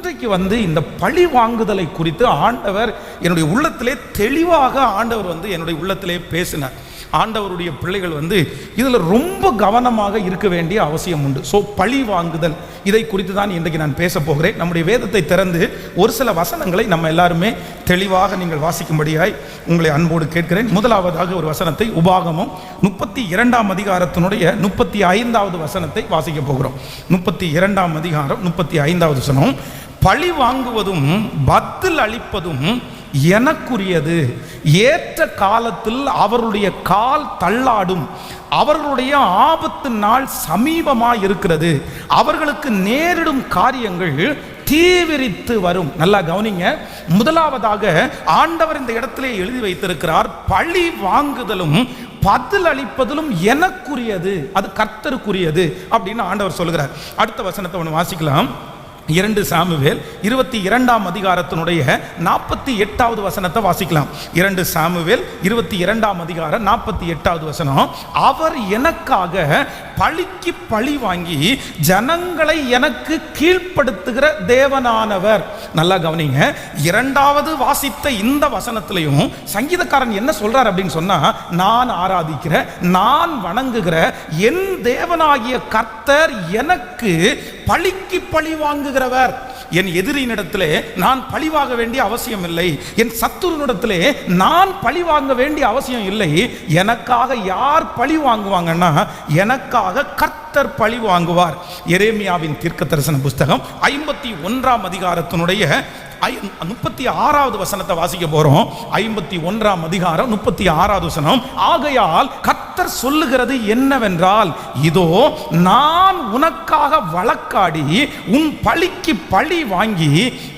இன்றைக்கு இந்த பழி வாங்குதலை குறித்து ஆண்டவர் என்னுடைய உள்ளத்திலே தெளிவாக என்னுடைய உள்ளத்திலே பேசினார். ஆண்டவருடைய பிள்ளைகள் இதில் ரொம்ப கவனமாக இருக்க வேண்டிய அவசியம் உண்டு. ஸோ பழி வாங்குதல் இதை குறித்து தான் இன்றைக்கு நான் பேச போகிறேன். நம்முடைய வேதத்தை திறந்து ஒரு சில வசனங்களை நம்ம எல்லாருமே தெளிவாக நீங்கள் வாசிக்கும்படியாய் உங்களை அன்போடு கேட்கிறேன். முதலாவதாக ஒரு வசனத்தை உபாகமம் 32ஆம் அதிகாரத்தினுடைய 35வது வசனத்தை வாசிக்க போகிறோம். 32ஆம் அதிகாரம் 35வது வசனம். பழி வாங்குவதும் பதில் அளிப்பதும் எனக்குரியது, ஏற்ற காலத்தில் அவருடைய கால் தள்ளாடும், அவர்களுடைய ஆபத்து நாள் சமீபமாய் இருக்கிறது, அவர்களுக்கு நேரிடும் காரியங்கள் தீவிரித்து வரும். நல்லா கவனிங்க. முதலாவதாக ஆண்டவர் இந்த இடத்திலே எழுதி வைத்திருக்கிறார், பழி வாங்குதலும் பதில் அளிப்பதிலும் எனக்குரியது, அது கர்த்தருக்குரியது அப்படின்னு ஆண்டவர் சொல்லுகிறார். அடுத்த வசனத்தை ஒன்று வாசிக்கலாம். 2 சாமுவேல் 22ஆம் அதிகாரத்தினுடைய 48வது வசனத்தை வாசிக்கலாம். 2 சாமுவேல் 22ஆம் அதிகாரம் 48வது வசனம். அவர் எனக்காக பழிக்கு பழி வாங்கி ஜனங்களை எனக்கு கீழ்ப்படுத்துகிற தேவனானவர். நல்லா கவனிங்க. இரண்டாவது வாசித்த இந்த வசனத்திலையும் சங்கீதக்காரன் என்ன சொல்றார் அப்படின்னு சொன்னா, நான் ஆராதிக்கிற, நான் வணங்குகிற என் தேவனாகிய கர்த்தர் எனக்கு பழிக்கு பழி வாங்குகிறவர். என் எதிரியினிடத்திலே நான் பழிவாங்க வேண்டிய அவசியம் இல்லை, என் சத்துருனிடத்திலே நான் பழி வாங்க வேண்டிய அவசியம் இல்லை. எனக்காக யார் பழி வாங்குவாங்கன்னா, எனக்காக கர்த்தர் பழி வாங்குவார். எரேமியாவின் தீர்க்கதரிசன புஸ்தகம் 51ஆம் அதிகாரத்தினுடைய 36வது வசனத்தை வாசிக்க போறோம். 51ஆம் அதிகாரம் 36வது வசனம். ஆகையால் கர்த்தர் சொல்லுகிறது என்னவென்றால், இதோ நான் உனக்காக வழக்காடி உன் பழிக்கு பழி வாங்கி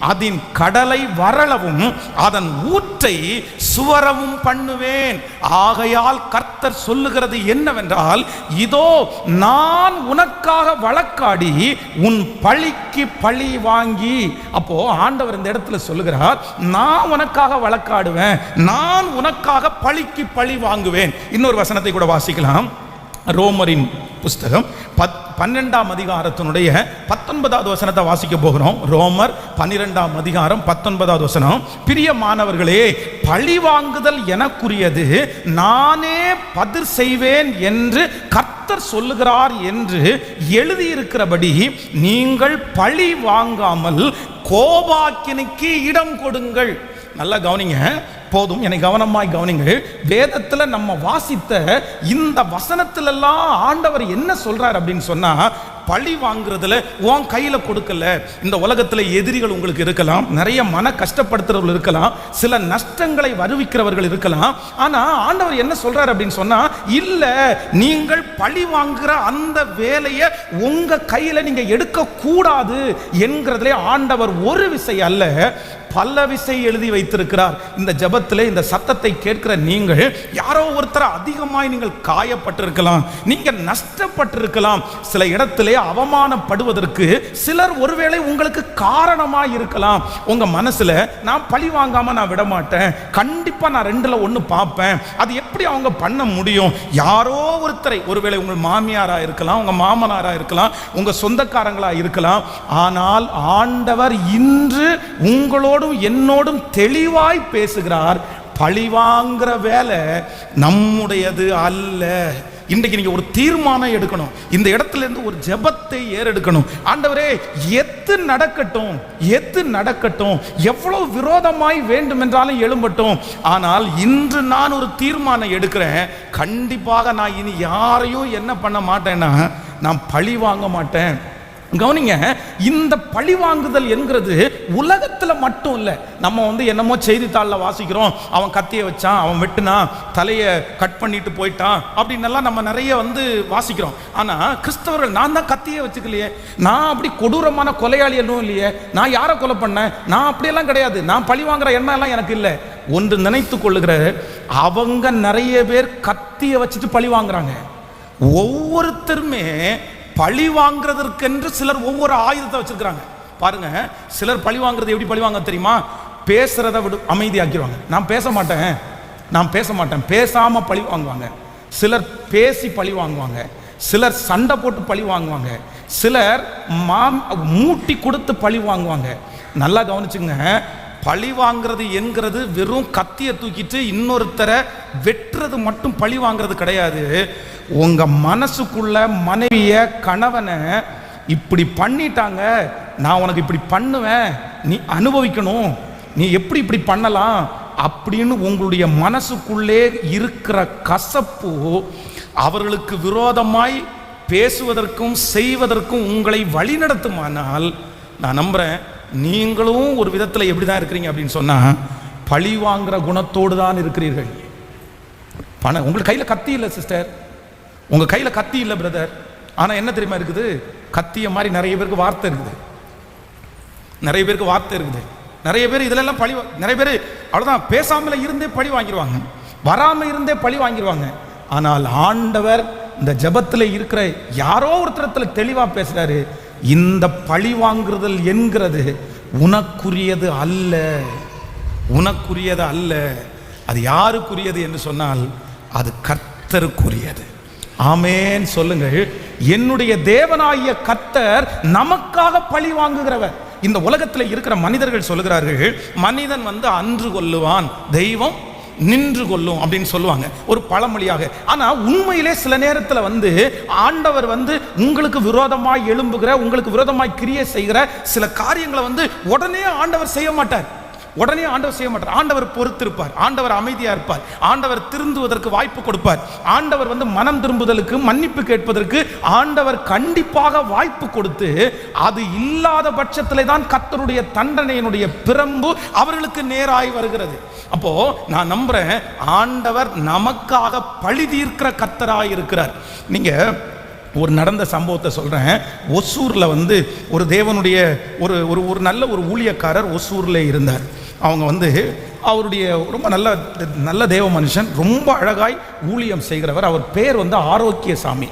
அதன் கடலை வறளவும் அதன் ஊற்றை சுவரவும் பண்ணுவேன். ஆகையால் கர்த்தர் சொல்லுகிறது என்னவென்றால், இதோ நான் உனக்காக வழக்காடி உன் பழிக்கு பழி வாங்கி. அப்போ ஆண்டவர் இந்த இடத்துல சொல்லுகிறார், நான் உனக்காக வழக்காடுவேன், நான் உனக்காக பழிக்கு பழி வாங்குவேன். இன்னொரு வசனத்தை கூட வாசிக்கலாம். ரோமரின் புஸ்தகம் 12ஆம் அதிகாரத்தினுடைய 19வது வசனத்தை வாசிக்க போகிறோம். ரோமர் 12ஆம் அதிகாரம் 19வது வசனம். பிரியமானவர்களே, பழி வாங்குதல் எனக்குரியது, நானே பதில் செய்வேன் என்று கர்த்தர் சொல்லுகிறார் என்று எழுதியிருக்கிறபடி நீங்கள் பழி வாங்காமல் கோபாக்கினைக்கு இடம் கொடுங்கள். நல்லா கவனிங்க. போதும், என்னை கவனமாய் கவனிங்கள். வேதத்தில் நம்ம வாசித்த இந்த வசனத்திலெல்லாம் ஆண்டவர் என்ன சொல்றார் அப்படின்னு சொன்னா, பழி வாங்குறதுல உன் கையில கொடுக்கல. இந்த உலகத்தில் எதிரிகள் உங்களுக்கு இருக்கலாம், நிறைய மன கஷ்டப்படுத்துறவர்கள் இருக்கலாம், சில நஷ்டங்களை வருவிக்கிறவர்கள் இருக்கலாம். ஆனா ஆண்டவர் என்ன சொல்றார் அப்படின்னு சொன்னா, இல்ல, நீங்கள் பழி வாங்குற அந்த வேலையை உங்க கையில நீங்க எடுக்க கூடாது என்கிறதுலே ஆண்டவர் ஒரு விசை அல்ல, பல விசை எழுதி வைத்திருக்கிறார். இந்த ஜெபத்திலே இந்த சத்தத்தை கேட்கிற நீங்கள் யாரோ ஒருத்தர் அதிகமாய் நீங்கள் காயப்பட்டிருக்கலாம், நீங்க நஷ்டப்பட்டிருக்கலாம், சில இடத்திலே அவமானப்படுவதற்கு சிலர் ஒருவேளை உங்களுக்கு காரணமாய் இருக்கலாம். உங்க மனசுல, நான் பழி வாங்காம நான் விட மாட்டேன், கண்டிப்பா நான் 2ல 1 பார்ப்பேன், அது எப்படி அவங்க பண்ண முடியும்? யாரோ ஒருத்தரை, ஒருவேளை உங்கள் மாமியாரா இருக்கலாம், உங்க மாமனாரா இருக்கலாம், உங்க சொந்தக்காரங்களா இருக்கலாம். ஆனால் ஆண்டவர் இன்று உங்களோடு என்னோடும் தெளிவாய் பேசுகிறார், பழி வாங்குற வேலை நம்முடையது அல்ல. இன்றைக்கு நீங்க ஒரு தீர்மானம் எடுக்கணும், இந்த இடத்துல இருந்து ஒரு ஜெபத்தை ஏறெடுக்கணும். ஆண்டவரே, எது நடக்கட்டும், எது நடக்கட்டும், எவ்வளவு விரோதமாய் வேண்டும் என்றாலும் எழும்பட்டும், ஆனால் இன்று நான் ஒரு தீர்மானம் எடுக்கிறேன், கண்டிப்பாக நான் இனி யாரையும் என்ன பண்ண மாட்டேன்னா, நான் பழி வாங்க மாட்டேன். கவனிங்க. இந்த பழி வாங்குதல் என்கிறது உலகத்தில் மட்டும் இல்லை. நம்ம என்னமோ செய்தித்தாளில் வாசிக்கிறோம், அவன் கத்தியை வச்சான், அவன் வெட்டுனா, தலையை கட் பண்ணிட்டு போயிட்டான் அப்படின்னெல்லாம் நம்ம நிறைய வாசிக்கிறோம். ஆனால் கிறிஸ்தவர்கள், நான் தான் கத்தியை வச்சுக்கலையே, நான் அப்படி கொடூரமான கொலையாளி எதுவும் இல்லையே, நான் யாரை கொலை பண்ணேன், நான் அப்படியெல்லாம் கிடையாது, நான் பழி வாங்குற எண்ணம் எல்லாம் எனக்கு இல்லை. ஒன்று நினைத்து கொள்ளுகிற, அவங்க நிறைய பேர் கத்தியை வச்சுட்டு பழி வாங்குறாங்க. ஒவ்வொருத்தருமே பழி வாங்குறதற்கென்று சிலர் ஒவ்வொரு ஆயுதத்தை வச்சிருக்கிறாங்க. பாருங்க, சிலர் பழி வாங்குறது எப்படி பழி வாங்க தெரியுமா? பேசுறத விட அமைதியாக்கிடுவாங்க. நான் பேச மாட்டேன், பேசாம பழி வாங்குவாங்க. சிலர் பேசி பழி வாங்குவாங்க, சிலர் சண்டை போட்டு பழி வாங்குவாங்க, சிலர் மூட்டி கொடுத்து பழி வாங்குவாங்க. நல்லா கவனிச்சுங்க. பழி வாங்கிறது என்கிறது வெறும் கத்தியை தூக்கிட்டு இன்னொருத்தரை வெட்டுறது மட்டும் பழி வாங்கிறது கிடையாது. உங்க மனசுக்குள்ள மனைவிய, கணவனை இப்படி பண்ணிட்டாங்க, நான் உனக்கு இப்படி பண்ணுவேன், நீ அனுபவிக்கணும், நீ எப்படி இப்படி பண்ணலாம் அப்படின்னு உங்களுடைய மனசுக்குள்ளே இருக்கிற கசப்பு அவர்களுக்கு விரோதமாய் பேசுவதற்கும் செய்வதற்கும் உங்களை வழிநடத்துமானால், நான் நம்புறேன் நீங்களும் ஒரு விதத்தில் எப்படி தான் இருக்கிறீங்க அப்படின்னு சொன்னா, பழி வாங்குற குணத்தோடு தான் இருக்கிறீர்கள். பணம் உங்கள் கையில் கத்தி இல்லை சிஸ்டர், உங்க கையில் கத்தி இல்லை பிரதர். ஆனா என்ன தெரியுமா இருக்குது, கத்திய மாதிரி நிறைய பேருக்கு வார்த்தை இருக்குது, நிறைய பேருக்கு வார்த்தை இருக்குது. நிறைய பேர் இதெல்லாம் பழி, நிறைய பேர் அவ்வளோதான் பேசாமல இருந்தே பழி வாங்கிடுவாங்க, வராம இருந்தே பழி வாங்கிடுவாங்க. ஆனால் ஆண்டவர் இந்த ஜெபத்தில் இருக்கிற யாரோ ஒருத்தரத்தில் தெளிவா பேசுறாரு, இந்த பழி வாங்குறதல் என்கிறது உனக்குரியது அல்ல, உனக்குரியது அல்ல. அது யாருக்குரியது என்று சொன்னால் அது கர்த்தருக்குரியது. ஆமென் சொல்லுங்கள். என்னுடைய தேவனாகிய கர்த்தர் நமக்காக பழி வாங்குகிறவர். இந்த உலகத்தில் இருக்கிற மனிதர்கள் சொல்லுகிறார்கள், மனிதன் அன்று கொல்லுவான், தெய்வம் நின்று கொள்ளும் அப்படின்னு சொல்லுவாங்க ஒரு பழமொழியாக. ஆனா உண்மையிலே சில நேரத்தில் ஆண்டவர் உங்களுக்கு விரோதமாய் எழும்புகிற, உங்களுக்கு விரோதமாய் கிரியை செய்கிற சில காரியங்களை உடனே ஆண்டவர் செய்ய மாட்டார், உடனே ஆண்டவர் செய்ய மாட்டார். ஆண்டவர் பொறுத்திருப்பார், ஆண்டவர் அமைதியா இருப்பார், ஆண்டவர் திருந்துவதற்கு வாய்ப்பு கொடுப்பார், ஆண்டவர் மனம் திரும்புதலுக்கு, மன்னிப்பு கேட்பதற்கு ஆண்டவர் கண்டிப்பாக வாய்ப்பு கொடுத்து, அது இல்லாத பட்சத்திலே தான் கர்த்தருடைய தண்டனையினுடைய பிரம்பு அவர்களுக்கு நேராய் வருகிறது. அப்போ நான் நம்புறேன் ஆண்டவர் நமக்காக பழி தீர்க்கிற கர்த்தராய் இருக்கிறார். நீங்க ஒரு நடந்த சம்பவத்தை சொல்றேன். ஒசூர்ல ஒரு தேவனுடைய ஒரு ஒரு நல்ல ஒரு ஊழியக்காரர் ஒசூர்ல இருந்தார். அவங்க அவருடைய ரொம்ப நல்ல தேவ மனுஷன், ரொம்ப அழகாய் ஊழியம் செய்கிறவர். அவர் பேர் ஆரோக்கியசாமி.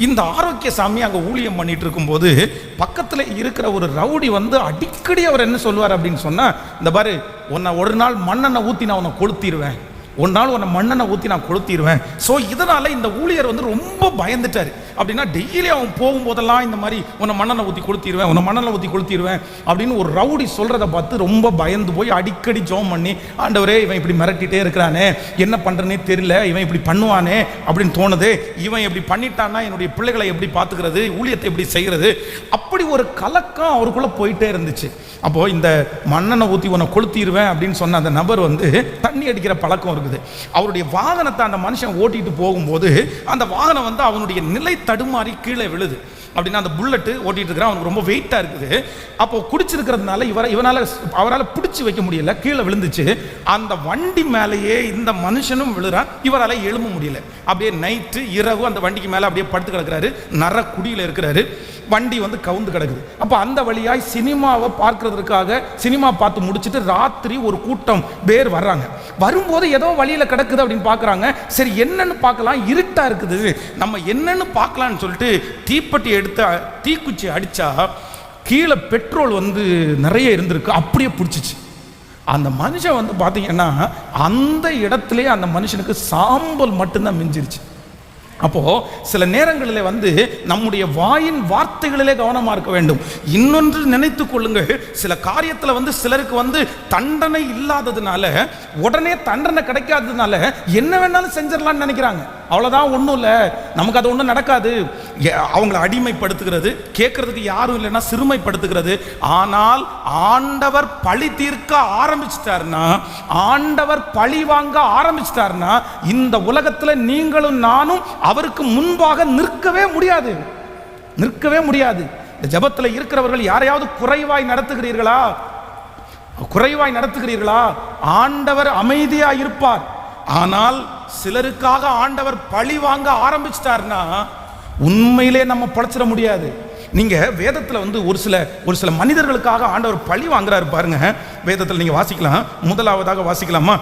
இந்த ஆரோக்கியசாமி அங்கே ஊழியம் பண்ணிட்டு இருக்கும்போது பக்கத்தில் இருக்கிற ஒரு ரவுடி அடிக்கடி அவர் என்ன சொல்லுவார் அப்படின்னு சொன்னால், இந்த பாரு உன்னை ஒரு நாள் மண்ணெண்ணை ஊற்றி நான் உன்னை கொளுத்திடுவேன், ஒரு நாள் உன்னை மண்ணெண்ணை ஊற்றி நான் கொளுத்திடுவேன். ஸோ இதனால் இந்த ஊழியர் ரொம்ப பயந்துட்டார். அப்படின்னா டெய்லி அவன் போகும்போதெல்லாம் இந்த மாதிரி உன்னை மண்ணெண்ணை ஊற்றி கொளுத்திடுவேன், உன்னை மண்ணெண்ணை ஊற்றி கொளுத்திடுவேன் அப்படின்னு ஒரு ரவுடி சொல்கிறத பார்த்து ரொம்ப பயந்து போய் அடிக்கடி ஜெபம் பண்ணி, ஆண்டவரே இவன் இப்படி மிரட்டிகிட்டே இருக்கிறானே, என்ன பண்ணுறனே தெரியல, இவன் இப்படி பண்ணுவானே அப்படின்னு தோணுது, இவன் எப்படி பண்ணிட்டான்னா என்னுடைய பிள்ளைகளை எப்படி பார்த்துக்கிறது, ஊழியத்தை எப்படி செய்கிறது, அப்படி ஒரு கலக்கம் அவருக்குள்ளே போயிட்டே இருந்துச்சு. அப்போது இந்த மண்ணெண்ணை ஊற்றி உன்னை கொளுத்திடுவேன் அப்படின்னு சொன்ன அந்த நபர் தண்ணி அடிக்கிற பழக்கம் இருக்குது. அவருடைய வாகனத்தை அந்த மனுஷன் ஓட்டிட்டு போகும்போது அந்த வாகனம் அவனுடைய நிலை தடுமாறி கீழே விழுது. அப்படின்னா அந்த புல்லட்டு ஓட்டிட்டு இருக்கிறான், அவனுக்கு ரொம்ப வெயிட்டாக இருக்குது. அப்போ குடிச்சிருக்கிறதுனால அவரால் பிடிச்சி வைக்க முடியல, கீழே விழுந்துச்சு. அந்த வண்டி மேலேயே இந்த மனுஷனும் விழுறான், இவரால் எழும்ப முடியல. அப்படியே நைட்டு இரவு அந்த வண்டிக்கு மேலே அப்படியே படுத்து கிடக்கிறாரு, நர குடியில் இருக்கிறாரு, வண்டி கவுந்து கிடக்குது. அப்போ அந்த வழியாய் சினிமாவை பார்க்கறதுக்காக சினிமா பார்த்து முடிச்சுட்டு ராத்திரி ஒரு கூட்டம் பேர் வர்றாங்க. வரும்போது ஏதோ வழியில் கிடக்குது அப்படின்னு பார்க்குறாங்க. சரி என்னன்னு பார்க்கலாம், இருட்டா இருக்குது, நம்ம என்னன்னு பார்க்கலான்னு சொல்லிட்டு தீப்பெட்டி எடுத்து தீக்குச்சி அடிச்சா கீழே பெட்ரோல் நிறைய இருந்திருக்கு, அப்படியே பிடிச்சிச்சு. அந்த மனுஷன் பார்த்தீங்கன்னா அந்த இடத்துல அந்த மனுஷனுக்கு சாம்பல் மட்டும்தான் மிஞ்சிருச்சு. அப்போ சில நேரங்களில் நம்முடைய வாயின் வார்த்தைகளிலே கவனமாக இருக்க வேண்டும். இன்னொன்று நினைத்து கொள்ளுங்கள், சில காரியத்தில் சிலருக்கு தண்டனை இல்லாததுனால, உடனே தண்டனை கிடைக்காததுனால என்ன வேணாலும் செஞ்சிடலான்னு நினைக்கிறாங்க. அவ்வளோதான், ஒன்றும் இல்லை, நமக்கு அது ஒன்றும் நடக்காது. அவங்கள அடிமைப்படுத்துகிறது, கேட்கறதுக்கு யாரும் இல்லைன்னா சிறுமைப்படுத்துகிறது. ஆனால் ஆண்டவர் பழி தீர்க்க ஆரம்பிச்சிட்டாருன்னா, ஆண்டவர் பழி வாங்க ஆரம்பிச்சிட்டாருன்னா, இந்த உலகத்தில் நீங்களும் நானும் அவருக்கு முன்பாக நிற்கவே முடியாது, நிற்கவே முடியாது. இந்த ஜெபத்தில் இருக்கிறவர்கள் யாரையாவது குறைவாய் நடத்துகிறீர்களா? குறைவாய் நடத்துகிறீர்களா? ஆண்டவர் அமைதியா இருப்பார். ஆனால் சிலருக்காக ஆண்டவர் பழி வாங்க ஆரம்பிச்சிட்டார்னா உண்மையிலே நம்ம பழச்சிட முடியாது. நீங்க வேதத்தில் ஒரு சில மனிதர்களுக்காக ஆண்டவர் பழி வாங்குறாரு பாருங்க. வேதத்தில் நீங்க வாசிக்கலாம். முதலாவதாக வாசிக்கலாமா?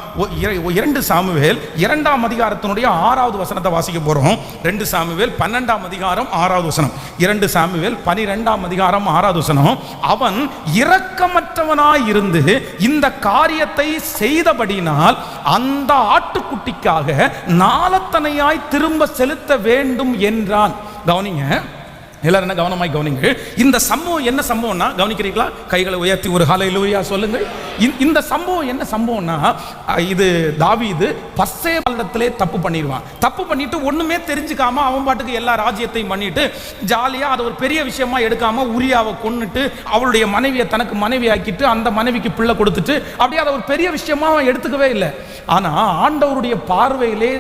2 சாமுவேல் 2ஆம் அதிகாரத்தினுடைய 6வது வசனத்தை வாசிக்க போறோம். 2 சாமுவேல் 12ஆம் அதிகாரம் 6வது வசனம். 2 சாமுவேல் 12ஆம் அதிகாரம் 6வது வசனம். அவன் இரக்கமற்றவனாய் இருந்து இந்த காரியத்தை செய்தபடினால் அந்த ஆட்டுக்குட்டிக்காக நாளத்தனையாய் திரும்ப செலுத்த வேண்டும் என்றான். கவனிங்க, எல்லாரும் என்ன கவனமாய் கவனிங்க. இந்த சம்பவம் என்ன சம்பவம்னா, கவனிக்கிறீங்களா? கைகளை உயர்த்தி ஒரு ஹல்லேலூயா சொல்லுங்கள். இந்த சம்பவம் என்ன சம்பவம்னா, இது தாவீது பர்சேபாவிடத்திலே தப்பு பண்ணிடுவான். தப்பு பண்ணிட்டு ஒண்ணுமே தெரிஞ்சுக்காம அவன் பாட்டுக்கு எல்லா ராஜ்யத்தையும் பண்ணிட்டு ஜாலியா அதை ஒரு பெரிய விஷயமா எடுக்காம உரியாவை கொன்னுட்டு அவளுடைய மனைவியை தனக்கு மனைவி ஆக்கிட்டு அந்த மனைவிக்கு பிள்ளை கொடுத்துட்டு அப்படியே அதை ஒரு பெரிய விஷயமா அவன் எடுத்துக்கவே இல்லை. ஆனா ஆண்டவருடைய பார்வையிலே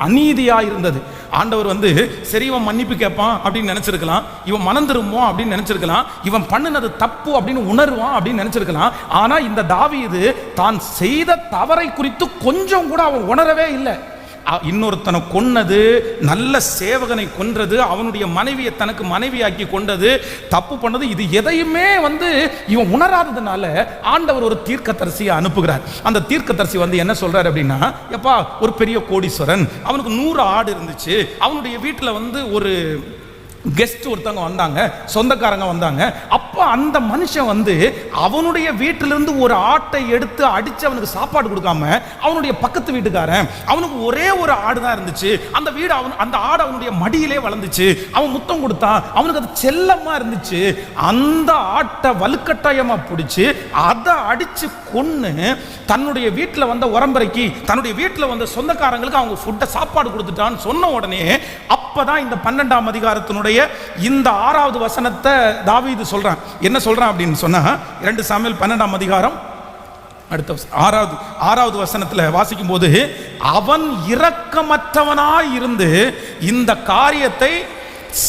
அநீதியா இருந்தது. ஆண்டவர் வந்து சரி இவன் மன்னிப்பு கேட்பான் அப்படின்னு நினைச்சிருக்கலாம், இவன் மனம் திரும்புவான் அப்படின்னு நினைச்சிருக்கலாம், இவன் பண்ணினது தப்பு அப்படின்னு உணர்வான் அப்படின்னு நினைச்சிருக்கலாம். ஆனா இந்த தாவீது தான் செய்த தவறை குறித்து கொஞ்சம் கூட அவன் உணரவே இல்லை. இன்னொருத்தனை கொன்னது, நல்ல சேவகனை கொன்றது, அவனுடைய மனைவியை தனக்கு மனைவியாக்கி கொண்டது, தப்பு பண்ணது, இது எதையுமே வந்து இவன் உணராததுனால ஆண்டவர் ஒரு தீர்க்கதரிசியை அனுப்புகிறார். அந்த தீர்க்கதரிசி வந்து என்ன சொல்றாரு அப்படின்னா, எப்பா ஒரு பெரிய கோடீஸ்வரன், அவனுக்கு 100 ஆடு இருந்துச்சு, அவனுடைய வீட்டில் வந்து ஒரு கெஸ்ட் ஒருத்தவங்க வந்தாங்க, சொந்தக்காரங்க வந்தாங்க. அப்போ அந்த மனுஷன் வந்து அவனுடைய வீட்டிலிருந்து ஒரு ஆட்டை எடுத்து அடிச்சு அவனுக்கு சாப்பாடு கொடுக்காம அவனுடைய பக்கத்து வீட்டுக்காரன், அவனுக்கு ஒரே ஒரு ஆடு தான் இருந்துச்சு, அந்த வீடு அந்த ஆடு அவனுடைய மடியிலே வளர்ந்துச்சு, அவன் முத்தம் கொடுத்தான், அவனுக்கு அது செல்லமா இருந்துச்சு. அந்த ஆட்டை வலுக்கட்டாயமா பிடிச்சு அதை அடிச்சு கொன்னு தன்னுடைய வீட்டில் வந்த உரம்பரைக்கு, தன்னுடைய வீட்டில் வந்த சொந்தக்காரங்களுக்கு அவங்க ஃபுட்டை சாப்பாடு கொடுத்துட்டான்னு சொன்ன உடனே அப்பதான் இந்த 12ஆம் அதிகாரத்தினுடைய இந்த 6வது வசனத்தை தாவீது சொல்றான். என்ன சொல்றான் அப்படின்னு சொன்னா, 2 சாமுவேல் 12ஆம் அதிகாரம் அடுத்த 6வது வசனத்துல வாசிக்கும் போது, அவன் இரக்கமற்றவனாய் இருந்து இந்த காரியத்தை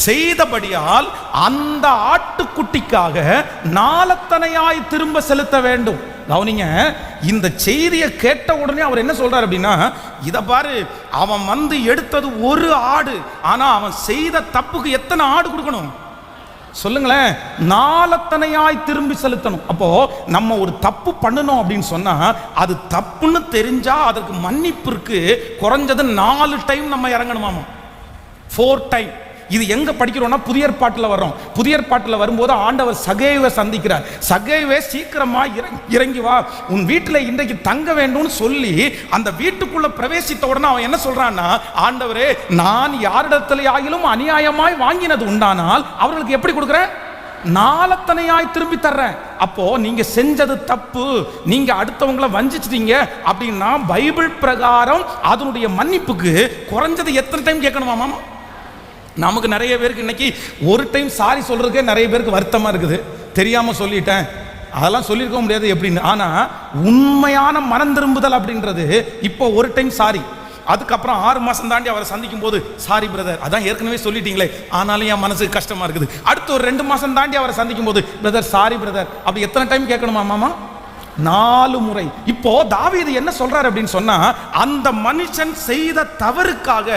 செய்தபடியால் அந்த ஆட்டுக்குட்டிக்காக நாளத்தனையாய் திரும்ப செலுத்த வேண்டும். கவனிங்க, இந்த செய்தியை கேட்ட உடனே அவர் என்ன சொல்றார் அப்படின்னா, இத பாரு, அவன் வந்து எடுத்தது ஒரு ஆடு, ஆனா அவன் செய்த தப்புக்கு எத்தனை ஆடு கொடுக்கணும் சொல்லுங்களேன்? நாளத்தனையாய் திரும்பி செலுத்தணும். அப்போ நம்ம ஒரு தப்பு பண்ணணும் அப்படின்னு சொன்னா அது தப்புன்னு தெரிஞ்சா அதற்கு மன்னிப்பிற்கு குறைஞ்சது 4 டைம் நம்ம இறங்கணுமாமா, 4 டைம். இது எங்க படிக்கிறோம்னா புதிய ஏற்பாட்டில் வரோம். புதிய ஏற்பாட்டில் வரும்போது ஆண்டவர் சகேயுவை சந்திக்கிறார். சகேயுவே சீக்கிரமா இறங்கி வா, உன் வீட்டில் இன்றைக்கு தங்க வேண்டும்னு சொல்லி அந்த வீட்டுக்குள்ள பிரவேசித்த உடனே அவன் என்ன சொல்றான்னா, ஆண்டவரே, நான் யாரிடத்துல ஆகிலும் அநியாயமாய் வாங்கினது உண்டானால் அவர்களுக்கு எப்படி கொடுக்குறேன்? நாளத்தனையாய் திரும்பி தர்றேன். அப்போ நீங்க செஞ்சது தப்பு, நீங்க அடுத்தவங்களை வஞ்சிச்சிட்டீங்க அப்படின்னா பைபிள் பிரகாரம் அதனுடைய மன்னிப்புக்கு குறைஞ்சது எத்தனை டைம் கேட்கணுமா மாமா? நமக்கு நிறைய பேருக்கு இன்னைக்கு ஒரு டைம் சாரி சொல்றதுக்கே நிறைய பேருக்கு வருத்தமா இருக்குது. தெரியாம சொல்லிட்டேன், அதெல்லாம் சொல்லியிருக்க முடியாது எப்படின்னு. ஆனா உண்மையான மனம் திரும்புதல் அப்படின்றது இப்போ ஒரு டைம் சாரி, அதுக்கப்புறம் 6 மாசம் தாண்டி அவரை சந்திக்கும் போது சாரி பிரதர், அதான் ஏற்கனவே சொல்லிட்டீங்களே ஆனாலும் என் மனசுக்கு கஷ்டமா இருக்குது. அடுத்து ஒரு 2 மாசம் தாண்டி அவரை சந்திக்கும் போது பிரதர் சாரி பிரதர், அப்படி எத்தனை டைம் கேட்கணுமா மாமா? 4 முறை. இப்போ தாவீது என்ன சொல்றாரு அப்படின்னு சொன்னா, அந்த மனுஷன் செய்த தவறுக்காக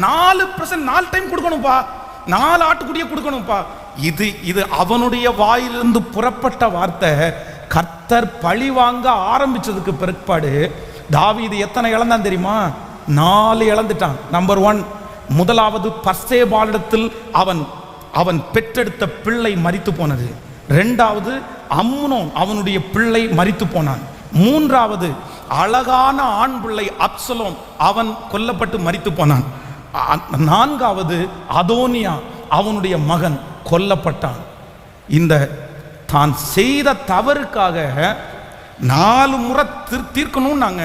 4% டைம் கொடுக்கணும்பா, 4 ஆட்டுக்குட்டியை கொடுக்கணும்பா. இது அவனுடைய வாயிலிருந்து புறப்பட்ட வார்த்தை. கர்த்தர் பழி வாங்க ஆரம்பிச்சதுக்கு பிற்பாடு தாவீது எத்தனை இழந்தான் தெரியுமா? 4 இழந்துட்டான். நம்பர் 1, முதலாவது பர்சேபாளிடத்தில் அவன் பெற்றெடுத்த பிள்ளை மரித்து போனது. 2வது அம்னோன் அவனுடைய பிள்ளை மரித்து போனான். 3வது அழகான ஆண் பிள்ளை அப்சலோம் அவன் கொல்லப்பட்டு மரித்து போனான். 4வது அதோனியா அவனுடைய மகன் கொல்லப்பட்டான். இந்த தான் செய்த தவறுக்காக 4 முறை தீர்க்கணும் நாங்க.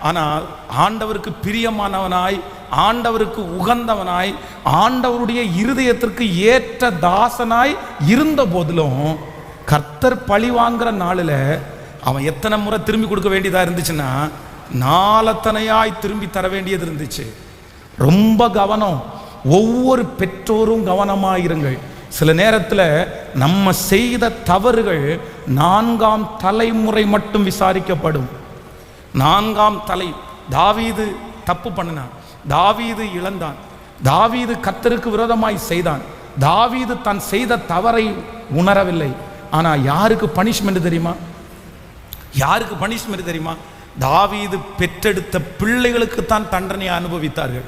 ஆனால் ஆண்டவருக்கு பிரியமானவனாய், ஆண்டவருக்கு உகந்தவனாய், ஆண்டவருடைய இருதயத்திற்கு ஏற்ற தாசனாய் இருந்த போதிலும் கர்த்தர் பழி வாங்குற நாளில் அவன் எத்தனை முறை திரும்பி கொடுக்க வேண்டியதா இருந்துச்சுன்னா 4 திரும்பி தர வேண்டியது இருந்துச்சு. ரொம்ப கவனம். ஒவ்வொரு பெற்றோரும் கவனமாயிருங்கள். சில நேரத்தில் நம்ம செய்த தவறுகள் 4ஆம் தலைமுறை மட்டும் விசாரிக்கப்படும். 4ஆம் தலை. தாவீது தப்பு பண்ணினான், தாவீது இழந்தான், தாவீது கர்த்தருக்கு விரோதமாய் செய்தான், தாவீது தான் செய்த தவறை உணரவில்லை. ஆனா யாருக்கு பனிஷ்மெண்ட் தெரியுமா? யாருக்கு பனிஷ்மெண்ட் தெரியுமா? தாவீது பெற்றெடுத்த பிள்ளைகளுக்கு தான் தண்டனையை அனுபவித்தார்கள்.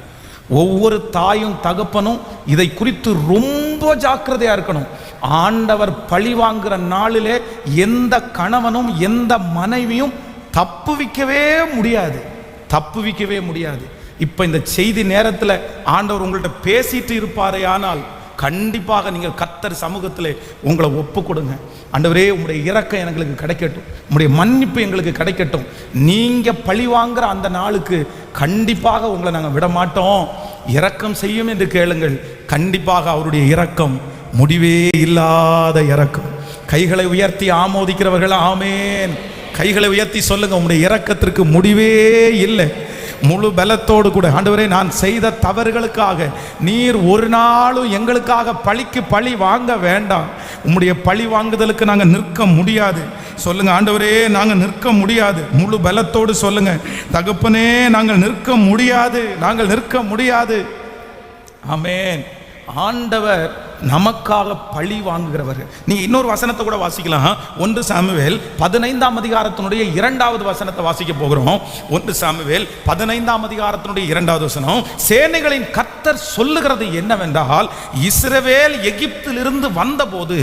ஒவ்வொரு தாயும் தகப்பனும் இதை குறித்து ரொம்ப ஜாக்கிரதையா இருக்கணும். ஆண்டவர் பழி வாங்குற நாளிலே எந்த கணவனும் எந்த மனைவியும் தப்புவிக்கவே முடியாது, தப்புவிக்கவே முடியாது. இப்ப இந்த செய்தி நேரத்தில் ஆண்டவர் உங்கள்கிட்ட பேசிட்டு இருப்பாரே, ஆனால் கண்டிப்பாக நீங்கள் கர்த்தர் சமூகத்தில் உங்களை ஒப்பு கொடுங்க. ஆண்டவரே, உங்களுடைய இரக்கம் எங்களுக்கு கிடைக்கட்டும், உங்களுடைய மன்னிப்பு எங்களுக்கு கிடைக்கட்டும். நீங்கள் பழி வாங்குற அந்த நாளுக்கு கண்டிப்பாக உங்களை நாங்கள் விட மாட்டோம், இரக்கம் செய்யும் என்று கேளுங்கள். கண்டிப்பாக அவருடைய இரக்கம் முடிவே இல்லாத இரக்கம். கைகளை உயர்த்தி ஆமோதிக்கிறவர்கள் ஆமேன். கைகளை உயர்த்தி சொல்லுங்க, உங்களுடைய இரக்கத்திற்கு முடிவே இல்லை. முழு பலத்தோடு கூட, ஆண்டவரே, நான் செய்த தவறுகளுக்காக நீர் ஒரு நாளும் எங்களுக்காக பழிக்கு பழி வாங்க வேண்டாம். உம்முடைய பழி வாங்குதலுக்கு நாங்கள் நிற்க முடியாது. சொல்லுங்க, ஆண்டவரே, நாங்கள் நிற்க முடியாது. முழு பலத்தோடு சொல்லுங்க, தகப்பனே, நாங்கள் நிற்க முடியாது, நாங்கள் நிற்க முடியாது. ஆமென். ஆண்டவர் நமக்காக பழி வாங்குகிறவர். நீங்க இன்னொரு வசனத்தை கூட வாசிக்கலாம். 1 சாமுவேல் 15ஆம் அதிகாரத்தினுடைய 2வது வசனத்தை வாசிக்க போகிறோம். 1 சாமுவேல் 15ஆம் அதிகாரத்தினுடைய 2வது வசனம், சேனைகளின் கர்த்தர் சொல்லுகிறது என்னவென்றால், இஸ்ரவேல் எகிப்திலிருந்து வந்தபோது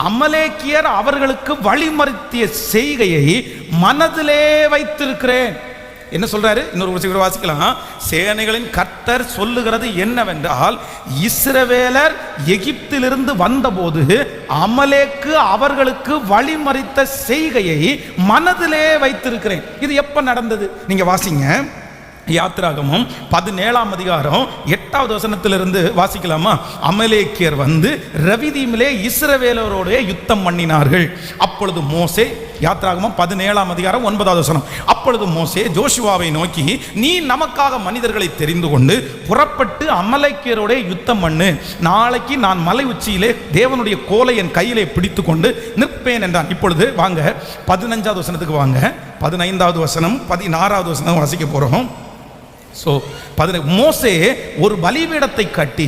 அமலேக்கியர் அவர்களுக்கு வழிமறித்திய செய்கையை மனதிலே வைத்திருக்கிறேன். என்ன சொல்றாரு? இன்னொரு வாசிக்கலாம். சேனைகளின் கர்த்தர் சொல்லுகிறது என்னவென்றால், இஸ்ரவேலர் எகிப்திலிருந்து வந்தபோது அமலேக்கு அவர்களுக்கு வழிமறித்த செய்கையை மனதிலே வைத்திருக்கிறேன். இது எப்ப நடந்தது? நீங்க வாசிங்க. யாத்திராகமம் 17ஆம் அதிகாரம் 8வது வசனத்திலிருந்து வாசிக்கலாமா? அமலேக்கியர் வந்து ரவிதீமிலே இஸ்ரவேலரோடு யுத்தம் பண்ணினார்கள். அப்பொழுது மோசே, யாத்திராகமம் 17ஆம் அதிகாரம் 9வது வசனம், அப்பொழுது மோசே ஜோஷுவாவை நோக்கி, நீ நமக்காக மனிதர்களை தெரிந்து கொண்டு புறப்பட்டு அமலேக்கியரோட யுத்தம் பண்ணு. நாளைக்கு நான் மலை உச்சியிலே தேவனுடைய கோலை என் கையிலே பிடித்து கொண்டு நிற்பேன் என்றான். இப்பொழுது வாங்க 15வது வசனத்துக்கு வாங்க. 15வது வசனம் 16வது வசனம் வாசிக்க போறோம். மோசே ஒரு பலிபீடத்தை கட்டி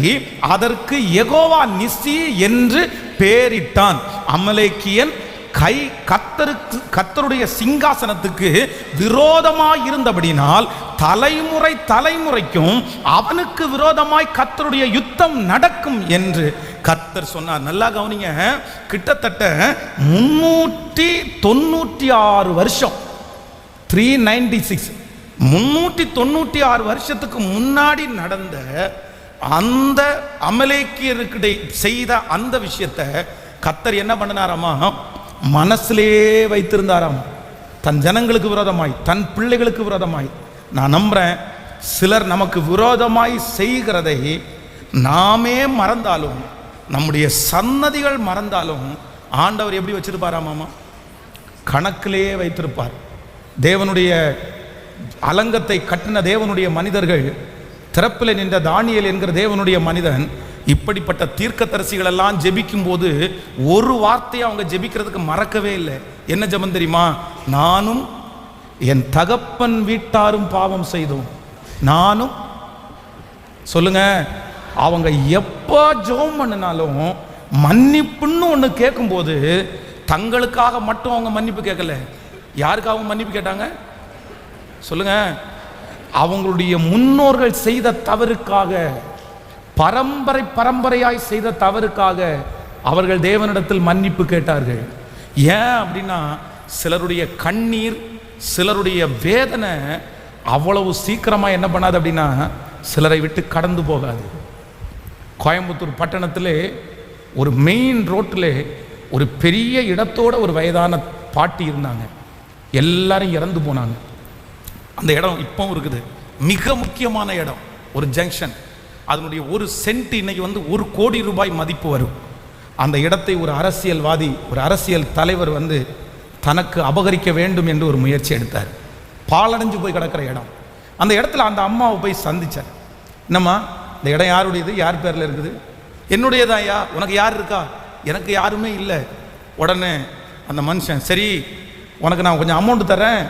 அதற்கு யெகோவா நிசி என்று பெயரிட்டான். அமலேக்கியன் கர்த்தருடைய சிங்காசனத்துக்கு விரோதமாய் இருந்தபடினால் தலைமுறை தலைமுறைக்கும் அவனுக்கு விரோதமாய் கர்த்தருடைய யுத்தம் நடக்கும் என்று கர்த்தர் சொன்னார். நல்லா கவனிங்க. கிட்டத்தட்ட 396 வருஷம், 396 396 வருஷத்துக்கு முன்னாடி நடந்த அந்த அமலேக்கியருக்கு செய்த அந்த விஷயத்தை கர்த்தர் என்ன பண்ணினாராமா? மனசிலே வைத்திருந்தாராம். தன் ஜனங்களுக்கு விரோதமாய், தன் பிள்ளைகளுக்கு விரோதமாய். நான் நம்புறேன், சிலர் நமக்கு விரோதமாய் செய்கிறதை நாமே மறந்தாலும், நம்முடைய சன்னதிகள் மறந்தாலும், ஆண்டவர் எப்படி வச்சிருப்பாராமா? கணக்கிலே வைத்திருப்பார். தேவனுடைய அலங்கத்தை கட்டின தேவனுடைய மனிதர்கள், திறப்பில் நின்ற தானியேல் என்கிற தேவனுடைய மனிதன், இப்படிப்பட்ட தீர்க்கதரிசிகள் எல்லாம் ஜெபிக்கும் போது ஒரு வார்த்தையை அவங்க ஜெபிக்கிறதுக்கு மறக்கவே இல்லை. என்ன ஜெபம் தெரியுமா? நானும் என் தகப்பன் வீட்டாரும் பாவம் செய்தோம். நானும், சொல்லுங்க, அவங்க எப்போ ஜெபம் பண்ணினாலும் மன்னிப்புன்னு ஒன்று கேட்கும்போது தங்களுக்காக மட்டும் அவங்க மன்னிப்பு கேட்கல. யாருக்காகவும் மன்னிப்பு கேட்டாங்க? சொல்லுங்க, அவங்களுடைய முன்னோர்கள் செய்த தவறுக்காக, பரம்பரை பரம்பரையாய் செய்த தவறுக்காக அவர்கள் தேவனிடத்தில் மன்னிப்பு கேட்டார்கள். ஏன் அப்படின்னா, சிலருடைய கண்ணீர், சிலருடைய வேதனை அவ்வளவு சீக்கிரமா என்ன பண்ணாது அப்படின்னா, சிலரை விட்டு கடந்து போகாது. கோயம்புத்தூர் பட்டணத்திலே ஒரு மெயின் ரோட்டில் ஒரு பெரிய இடத்தோட ஒரு வயதான பாட்டி இருந்தாங்க. எல்லாரும் இறந்து போனாங்க. அந்த இடம் இப்போ இருக்குது. மிக முக்கியமான இடம், ஒரு ஜங்ஷன். அதனுடைய ஒரு சென்ட் இன்னைக்கு வந்து 1 கோடி ரூபாய் மதிப்பு வரும். அந்த இடத்தை ஒரு அரசியல்வாதி, ஒரு அரசியல் தலைவர் வந்து தனக்கு அபகரிக்க வேண்டும் என்று ஒரு முயற்சி எடுத்தார். பாலடைஞ்சு போய் கிடக்கிற இடம். அந்த இடத்துல அந்த அம்மாவை போய் சந்திச்சார். என்னம்மா, இந்த இடம் யாருடையது? யார் பேரில் இருக்குது? என்னுடையதாயா. உனக்கு யார் இருக்கா? எனக்கு யாருமே இல்லை. உடனே அந்த மனுஷன், சரி உனக்கு நான் கொஞ்சம் அமௌண்ட் தரேன்,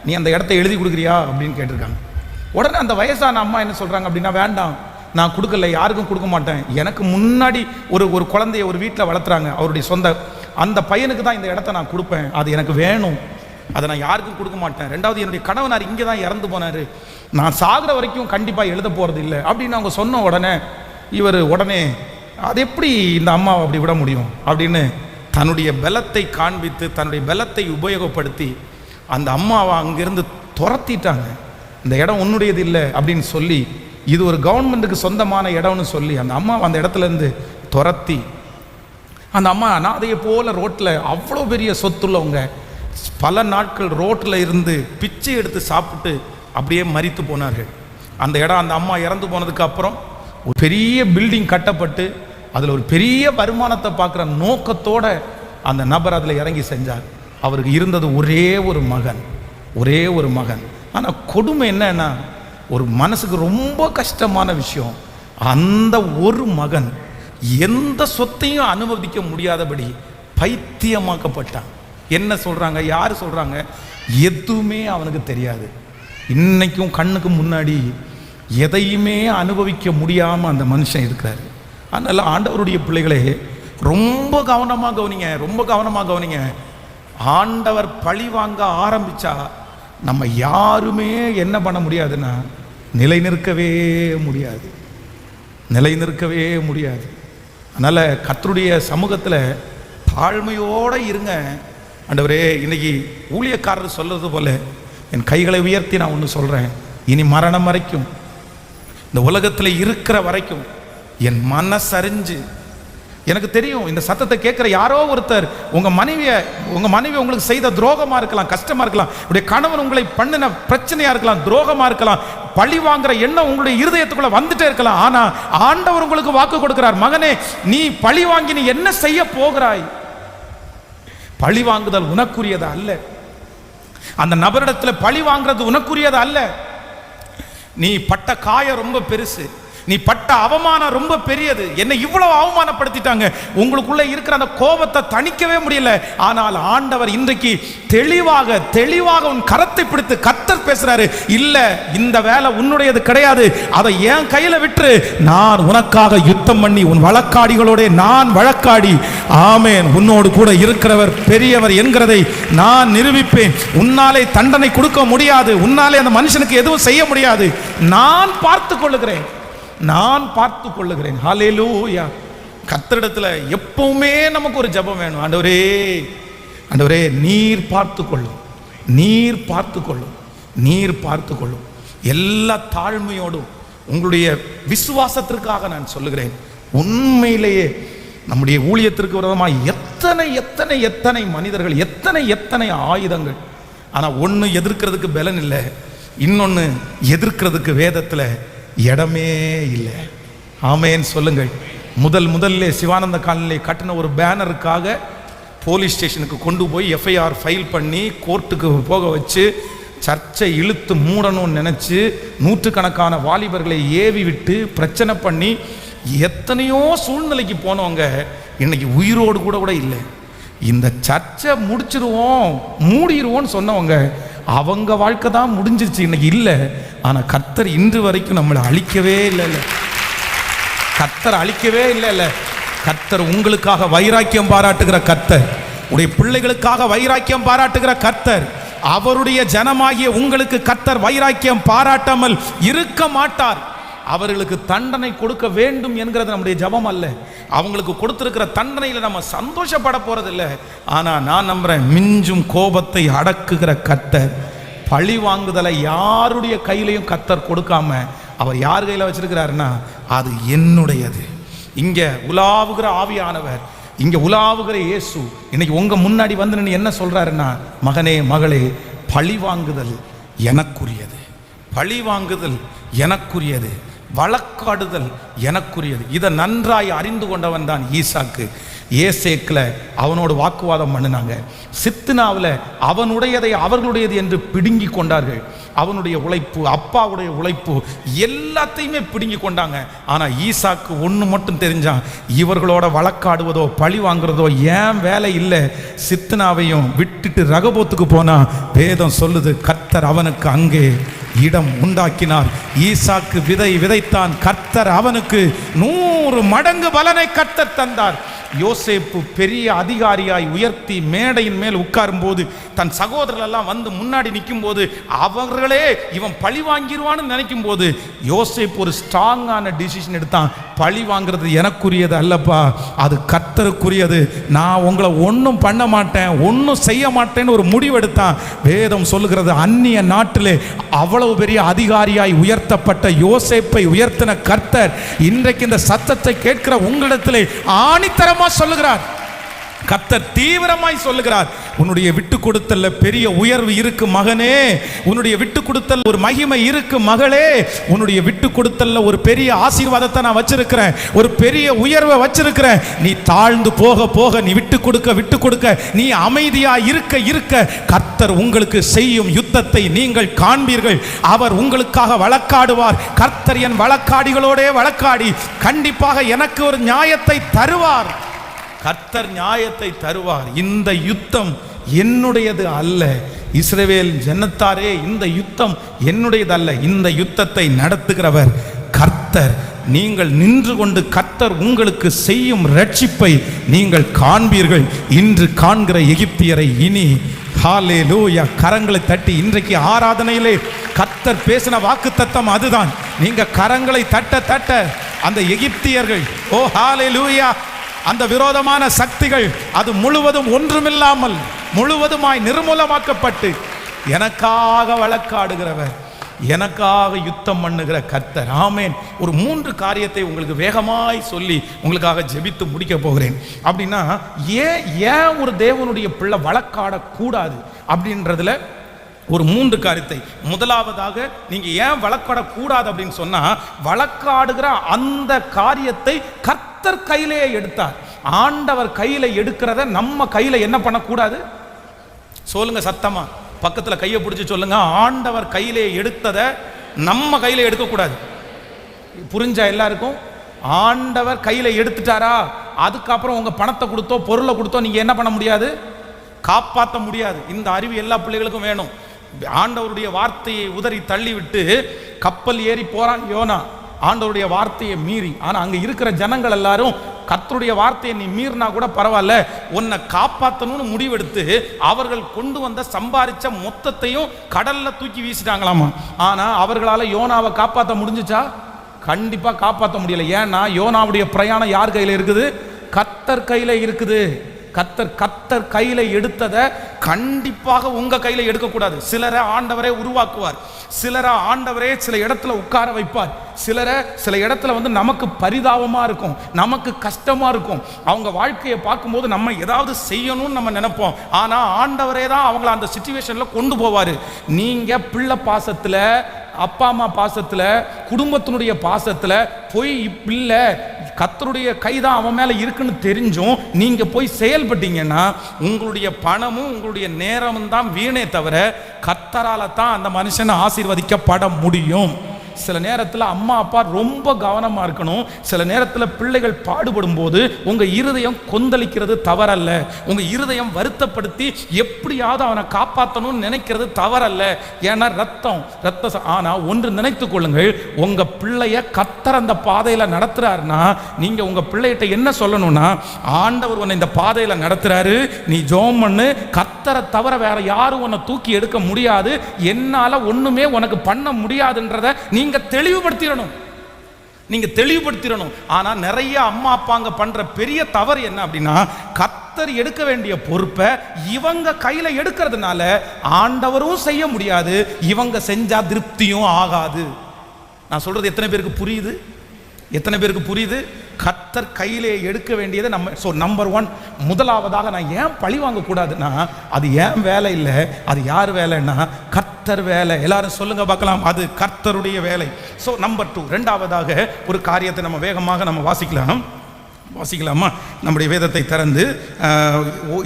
நீ அந்த இடத்த எழுதி கொடுக்குறியா அப்படின்னு கேட்டிருக்காங்க. உடனே அந்த வயசான அம்மா என்ன சொல்கிறாங்க அப்படின்னா, வேண்டாம், நான் கொடுக்கல, யாருக்கும் கொடுக்க மாட்டேன். எனக்கு முன்னாடி ஒரு குழந்தைய ஒரு வீட்டில் வளர்த்துறாங்க, அவருடைய சொந்த, அந்த பையனுக்கு தான் இந்த இடத்த நான் கொடுப்பேன், அது எனக்கு வேணும், அதை நான் யாருக்கும் கொடுக்க மாட்டேன். ரெண்டாவது, என்னுடைய கணவனார் இங்கே தான் இறந்து போனார், நான் சாகிற வரைக்கும் கண்டிப்பாக எழுத போகிறது இல்லை அப்படின்னு அவங்க சொன்ன உடனே இவர் உடனே, அது எப்படி இந்த அம்மாவை அப்படி விட முடியும் அப்படின்னு தன்னுடைய பலத்தை காண்பித்து, தன்னுடைய பலத்தை உபயோகப்படுத்தி அந்த அம்மாவை அங்கிருந்து துரத்திட்டாங்க. இந்த இடம் உன்னுடையது இல்லை அப்படின்னு சொல்லி, இது ஒரு கவர்மெண்ட்டுக்கு சொந்தமான இடம்னு சொல்லி அந்த அம்மாவை அந்த இடத்துல இருந்து துரத்தி அந்த அம்மா அனாதையை போல ரோட்டில், அவ்வளோ பெரிய சொத்துள்ளவங்க, பல நாட்கள் ரோட்டில் இருந்து பிச்சை எடுத்து சாப்பிட்டு அப்படியே மரித்து போனார்கள். அந்த இடம், அந்த அம்மா இறந்து போனதுக்கு அப்புறம் ஒரு பெரிய பில்டிங் கட்டப்பட்டு அதில் ஒரு பெரிய வருமானத்தை பார்க்குற நோக்கத்தோட அந்த நபர் அதில் இறங்கி செஞ்சார். அவருக்கு இருந்தது ஒரே ஒரு மகன், ஒரே ஒரு மகன். ஆனால் கொடுமை என்னன்னா, ஒரு மனசுக்கு ரொம்ப கஷ்டமான விஷயம், அந்த ஒரு மகன் எந்த சொத்தையும் அனுமதிக்க முடியாதபடி பைத்தியமாக்கப்பட்டான். என்ன சொல்கிறாங்க, யார் சொல்கிறாங்க? எதுவுமே அவனுக்கு தெரியாது. இன்னைக்கும் கண்ணுக்கு முன்னாடி எதையுமே அனுபவிக்க முடியாமல் அந்த மனுஷன் இருக்கிறாரு. அதனால் ஆண்டவருடைய பிள்ளைகளே, ரொம்ப கவனமாக கவனிங்க, ரொம்ப கவனமாக கவனிங்க. ஆண்டவர் பழி வாங்க ஆரம்பித்தா நம்ம யாருமே என்ன பண்ண முடியாதுன்னா, நிலை நிற்கவே முடியாது, நிலை நிற்கவே முடியாது. அதனால் கர்த்தருடைய சமூகத்தில் தாழ்மையோடு இருங்க. ஆண்டவரே, இன்னைக்கு ஊழியக்காரர் சொல்கிறது போல என் கைகளை உயர்த்தி நான் ஒன்று சொல்கிறேன். இனி மரணம் வரைக்கும், இந்த உலகத்தில் இருக்கிற வரைக்கும் என் மனசறிஞ்சு, எனக்கு தெரியும் இந்த சத்தத்தை கேட்குற யாரோ ஒருத்தர், உங்கள் மனைவி உங்களுக்கு செய்த துரோகமாக இருக்கலாம், கஷ்டமாக இருக்கலாம், உடைய கணவன் உங்களை பண்ணின பிரச்சனையாக இருக்கலாம், துரோகமாக இருக்கலாம், பழி வாங்குற எண்ணம் உங்களுடைய இருதயத்துக்குள்ள வந்துட்டே இருக்கலாம். ஆனால் ஆண்டவர் உங்களுக்கு வாக்கு கொடுக்கிறார், மகனே, நீ பழி வாங்கி நீ என்ன செய்ய போகிறாய்? பழி வாங்குதல் உனக்குரியது அல்ல. அந்த நபரிடத்தில் பழி வாங்குறது உனக்குரியது அல்ல. நீ பட்ட காயம் ரொம்ப பெருசு, நீ பட்ட அவமானம் ரொம்ப பெரியது. என்னை இவ்வளவு அவமானப்படுத்திட்டாங்க, உங்களுக்குள்ள இருக்கிற அந்த கோபத்தை தணிக்கவே முடியல. ஆனால் ஆண்டவர் இன்றைக்கு தெளிவாக உன் கரத்தை பிடித்து கர்த்தர் பேசுறாரு, இல்ல, இந்த வேலை உன்னுடையது கிடையாது, அதை என் கையில விட்டு நான் உனக்காக யுத்தம் பண்ணி உன் வழக்காடிகளோட நான் வழக்காடி, ஆமேன், உன்னோடு கூட இருக்கிறவர் பெரியவர் என்கிறதை நான் நிரூபிப்பேன். உன்னாலே தண்டனை கொடுக்க முடியாது, உன்னாலே அந்த மனுஷனுக்கு எதுவும் செய்ய முடியாது, நான் பார்த்து கொள்ளுகிறேன், நான் பார்த்து கொள்ளுகிறேன். ஹல்லேலூயா. கர்த்தரிடத்துல எப்பவுமே நமக்கு ஒரு ஜெபம் வேணும். ஆண்டவரே, ஆண்டவரே, நீர் பார்த்து கொள்ளும், நீர் பார்த்து கொள்ளும், நீர் பார்த்து கொள்ளும். எல்லா தாழ்மையோடும் உங்களுடைய விசுவாசத்திற்காக நான் சொல்லுகிறேன். உண்மையிலேயே நம்முடைய ஊழியத்திற்கு விரோதமாக எத்தனை எத்தனை எத்தனை மனிதர்கள், எத்தனை எத்தனை ஆயுதங்கள். ஆனால் ஒன்று எதிர்க்கிறதுக்கு பலன் இல்லை, இன்னொன்று எதிர்க்கிறதுக்கு வேதத்தில் இடமே இல்லை. ஆமேன் சொல்லுங்கள். முதல்ல சிவானந்த காலனிலே கட்டின ஒரு பேனருக்காக போலீஸ் ஸ்டேஷனுக்கு கொண்டு போய் எஃப்ஐஆர் ஃபைல் பண்ணி கோர்ட்டுக்கு போக வச்சு சர்ச்சை இழுத்து மூடணும்னு நினச்சி நூற்றுக்கணக்கான வாலிபர்களை ஏவி விட்டு பிரச்சனை பண்ணி எத்தனையோ சூழ்நிலைக்கு போனவங்க இன்னைக்கு உயிரோடு கூட இல்லை. இந்த சர்ச்சை முடிச்சிருவோம், மூடிடுவோன்னு சொன்னவங்க அவங்க வாழ்க்கை தான் முடிஞ்சிருச்சு, இன்னைக்கு இல்லை. ஆனால் கர்த்தர் இன்று வரைக்கும் நம்மளை அழிக்கவே இல்லை, கர்த்தர் அழிக்கவே இல்லை. கர்த்தர் உங்களுக்காக வைராக்கியம் பாராட்டுகிற கர்த்தர், உடைய பிள்ளைகளுக்காக வைராக்கியம் பாராட்டுகிற கர்த்தர். அவருடைய ஜனமாகிய உங்களுக்கு கர்த்தர் வைராக்கியம் பாராட்டாமல் இருக்க மாட்டார். அவர்களுக்கு தண்டனை கொடுக்க வேண்டும் என்கிறது நம்முடைய ஜபம் அல்ல. அவங்களுக்கு கொடுத்திருக்கிற தண்டனையில் நம்ம சந்தோஷப்பட போறதில்லை. ஆனால் நான் நம்புறேன், மிஞ்சும் கோபத்தை அடக்குகிற கர்த்தர், பழி வாங்குதலை யாருடைய கையிலையும் கர்த்தர் கொடுக்காம அவர் யார் கையில் வச்சிருக்கிறாருன்னா அது என்னுடையது. இங்கே உலாவுகிற ஆவியானவர், இங்கே உலாவுகிற இயேசு இன்னைக்கு உங்க முன்னாடி வந்து என்ன சொல்றாருன்னா, மகனே, மகளே, பழி வாங்குதல் எனக்குரியது, பழி வாங்குதல் எனக்குரியது, வழக்காடுதல் எனக்குரியது. இதை நன்றாய் அறிந்து கொண்டவன் தான் ஈசாக்கு. ஏசேக்கில் அவனோடு வாக்குவாதம் பண்ணினாங்க, சித்னாவில் அவனுடையதை அவர்களுடையது என்று பிடுங்கி கொண்டார்கள். அவனுடைய உழைப்பு, அப்பாவுடைய உழைப்பு எல்லாத்தையுமே பிடுங்கி கொண்டாங்க. ஆனால் ஈசாக்கு ஒன்று மட்டும் தெரிஞ்சான், இவர்களோட வழக்காடுவதோ பழி வாங்குறதோ ஏன் வேலை இல்லை. சித்னாவையும் விட்டுட்டு ரகபோத்துக்கு போனா வேதம் சொல்லுது, கர்த்தர் அவனுக்கு அங்கே இடம் உண்டாக்கினார். ஈசாக்கு விதை விதைத்தான், கர்த்தர் அவனுக்கு 100 மடங்கு பலனை கர்த்தர் தந்தார். யோசேப்பு பெரிய அதிகாரியாய் உயர்த்தி மேடையின் மேல் உட்காரும் போது தன் சகோதரர்கள் எல்லாம் வந்து முன்னாடி நிற்கும் போது அவர்களே இவன் பழி வாங்கிடுவான்னு நினைக்கும் போது யோசேப்பு ஒரு ஸ்ட்ராங்கான டிசிஷன் எடுத்தான். பழி வாங்கிறது எனக்குரியது அல்லப்பா, அது கர்த்தருக்குரியது. நான் உங்களை ஒன்றும் பண்ண மாட்டேன், ஒன்றும் செய்ய மாட்டேன்னு ஒரு முடிவு எடுத்தான். வேதம் சொல்லுகிறது, அந்நிய நாட்டிலே அவ்வளவு பெரிய அதிகாரியாய் உயர்த்தப்பட்ட யோசேப்பை உயர்த்தின கர்த்தர் இன்றைக்கு இந்த சத்தத்தை கேட்கிற உங்களிடத்திலே ஆணித்தரமா சொல்லுகிறார். கர்த்தர் தீவிரமாய் சொல்லுகிறார், உன்னுடைய விட்டு கொடுத்தல்ல பெரிய உயர்வு இருக்கு மகனே, உன்னுடைய விட்டு கொடுத்தல் ஒரு மகிமை இருக்கு மகளே, உன்னுடைய விட்டு கொடுத்தல்ல ஒரு பெரிய ஆசீர்வாதத்தை நான் வச்சிருக்கிறேன், ஒரு பெரிய உயர்வை வச்சிருக்கிறேன். நீ தாழ்ந்து போக போக, நீ விட்டு கொடுக்க நீ அமைதியா இருக்க கர்த்தர் உங்களுக்கு செய்யும் யுத்தத்தை நீங்கள் காண்பீர்கள். அவர் உங்களுக்காக வழக்காடுவார். கர்த்தர் என் வழக்காடிகளோடே வழக்காடி கண்டிப்பாக எனக்கு ஒரு நியாயத்தை தருவார். கர்த்தர் நியாயத்தை தருவார். இந்த யுத்தம் என்னுடையது அல்ல. இஸ்ரவேல் ஜனத்தாரே, இந்த யுத்தம் என்னுடையது அல்ல. இந்த யுத்தத்தை நடத்துகிறவர் கர்த்தர். நீங்கள் நின்று கொண்டு கர்த்தர் உங்களுக்கு செய்யும் ரட்சிப்பை நீங்கள் காண்பீர்கள். இன்று காண்கிற எகிப்தியரை இனி ஹல்லேலூயா கரங்களை தட்டி, இன்றைக்கு ஆராதனையிலே கர்த்தர் பேசின வாக்குத்தத்தம் அதுதான். நீங்க கரங்களை தட்ட அந்த எகிப்தியர்கள், ஓ ஹல்லேலூயா, அந்த விரோதமான சக்திகள் அது முழுவதும் ஒன்றுமில்லாமல் முழுவதுமாய் நிர்மூலமாக்கப்பட்டு எனக்காக வழக்காடுகிறவர், எனக்காக யுத்தம் பண்ணுகிற கர்த்தர். ஆமேன். ஒரு 3 காரியத்தை உங்களுக்கு வேகமாய் சொல்லி உங்களுக்காக ஜெபித்து முடிக்க போகிறேன். அப்படின்னா ஏன் ஒரு தேவனுடைய பிள்ளை வழக்காடக்கூடாது அப்படின்றதுல ஒரு 3 காரியத்தை. முதலாவதாக நீங்க ஏன் வழக்காடக்கூடாது அப்படின்னு சொன்னா, வழக்காடுகிற அந்த காரியத்தை கர்த்தர் கையிலே எடுத்தார். ஆண்டவர் கையில எடுக்கிறத நம்ம கையில என்ன பண்ணக்கூடாது? சொல்லுங்க சத்தமா, பக்கத்துல கையை பிடிச்சி சொல்லுங்க, ஆண்டவர் கையிலே எடுத்ததை நம்ம கையில எடுக்கக்கூடாது. புரிஞ்சா எல்லாருக்கும்? ஆண்டவர் கையில எடுத்துட்டாரா, அதுக்கப்புறம் உங்க பணத்தை கொடுத்தோ பொருளை கொடுத்தோ நீங்க என்ன பண்ண முடியாது? காப்பாற்ற முடியாது. இந்த அறிவு எல்லா பிள்ளைகளுக்கும் வேணும். ஆண்டவருடைய வார்த்தையை உதறி தள்ளிவிட்டு கப்பல் ஏறி போறான் யோனா, ஆண்டவருடைய வார்த்தையை மீறி. ஆனா அங்க இருக்கிற ஜனங்கள் எல்லாரும் கர்த்தருடைய வார்த்தையை நீ மீறினா கூட பரவாயில்ல, உன்னை காப்பாற்றணும்னு முடிவெடுத்து அவர்கள் கொண்டு வந்த சம்பாதிச்ச மொத்தத்தையும் கடல்ல தூக்கி வீசிட்டாங்களாமா. ஆனா அவர்களால யோனாவை காப்பாற்ற முடிஞ்சுச்சா? கண்டிப்பா காப்பாற்ற முடியல. ஏன்னா யோனாவுடைய பிரயாணம் யார் கையில இருக்குது? கர்த்தர் கையில இருக்குது. கர்த்தர் கையில எடுத்ததை கண்டிப்பாக உங்க கையில எடுக்கக்கூடாது. சிலரை ஆண்டவரே உருவாக்குவார், சிலரை ஆண்டவரே சில இடத்துல உட்கார வைப்பார், சிலரை சில இடத்துல வந்து நமக்கு பரிதாபமா இருக்கும், நமக்கு கஷ்டமா இருக்கும். அவங்க வாழ்க்கையை பார்க்கும்போது நம்ம ஏதாவது செய்யணும்னு நம்ம நினைப்போம். ஆனா ஆண்டவரே தான் அவங்கள அந்த சிச்சுவேஷன்ல கொண்டு போவாரு. நீங்க பிள்ளை பாசத்துல, அப்பா அம்மா பாசத்துல, குடும்பத்தினுடைய பாசத்துல போய் இல்லை கர்த்தருடைய கைதான் அவன் மேல இருக்குன்னு தெரிஞ்சும் நீங்க போய் செயல்பட்டீங்கன்னா உங்களுடைய பணமும் உங்களுடைய நேரமும் தான் வீணே தவிர கர்த்தரால தான் அந்த மனுஷனை ஆசீர்வதிக்கப்பட முடியும். சில நேரத்தில் அம்மா அப்பா ரொம்ப கவனமாக இருக்கணும். சில நேரத்தில் பிள்ளைகள் பாடுபடும் போது உங்கள் இருதயம் கொந்தளிக்கிறது தவறல்ல, உங்கள் இருதயம் வருத்தப்படுத்தி எப்படியாவது அவனை காப்பாற்றணும்னு நினைக்கிறது தவறல்ல. ஏன்னா ரத்தம். ஆனால் ஒன்று நினைத்து கொள்ளுங்கள், உங்கள் பிள்ளைய கர்த்தர் அந்த பாதையில் நடத்துறாருன்னா நீங்கள் உங்கள் பிள்ளைகிட்ட என்ன சொல்லணும்னா, ஆண்டவர் உன்னை இந்த பாதையில் நடத்துறாரு, நீ ஜெபம் பண்ணு, கர்த்தரை தவிர வேற யாரும் உன்னை தூக்கி எடுக்க முடியாது, என்னால் ஒன்றுமே உனக்கு பண்ண முடியாதுன்றதை நீங்க தெளிவுபடுத்திடணும். ஆனா நிறைய அம்மா அப்பாங்க பண்ற பெரிய தவறு என்ன அப்படின்னா, கர்த்தர் எடுக்க வேண்டிய பொறுப்பை இவங்க கையில எடுக்கிறதுனால ஆண்டவரும் செய்ய முடியாது, இவங்க செஞ்சா திருப்தியும் ஆகாது. நான் சொல்றது எத்தனை பேருக்கு புரியுது? கர்த்தர் கையிலே எடுக்க வேண்டியதை நம்ம நம்பர் 1 முதலாவதாக நான் ஏன் பழி வாங்க கூடாதுன்னா, அது ஏன் வேலை இல்லை, அது யார் வேலைன்னா கர்த்தர் வேலை. எல்லாரும் சொல்லுங்க பார்க்கலாம், அது கர்த்தருடைய வேலை. நம்பர் 2 இரண்டாவதாக ஒரு காரியத்தை நம்ம வேகமாக நம்ம வாசிக்கலாமா? நம்முடைய வேதத்தை திறந்து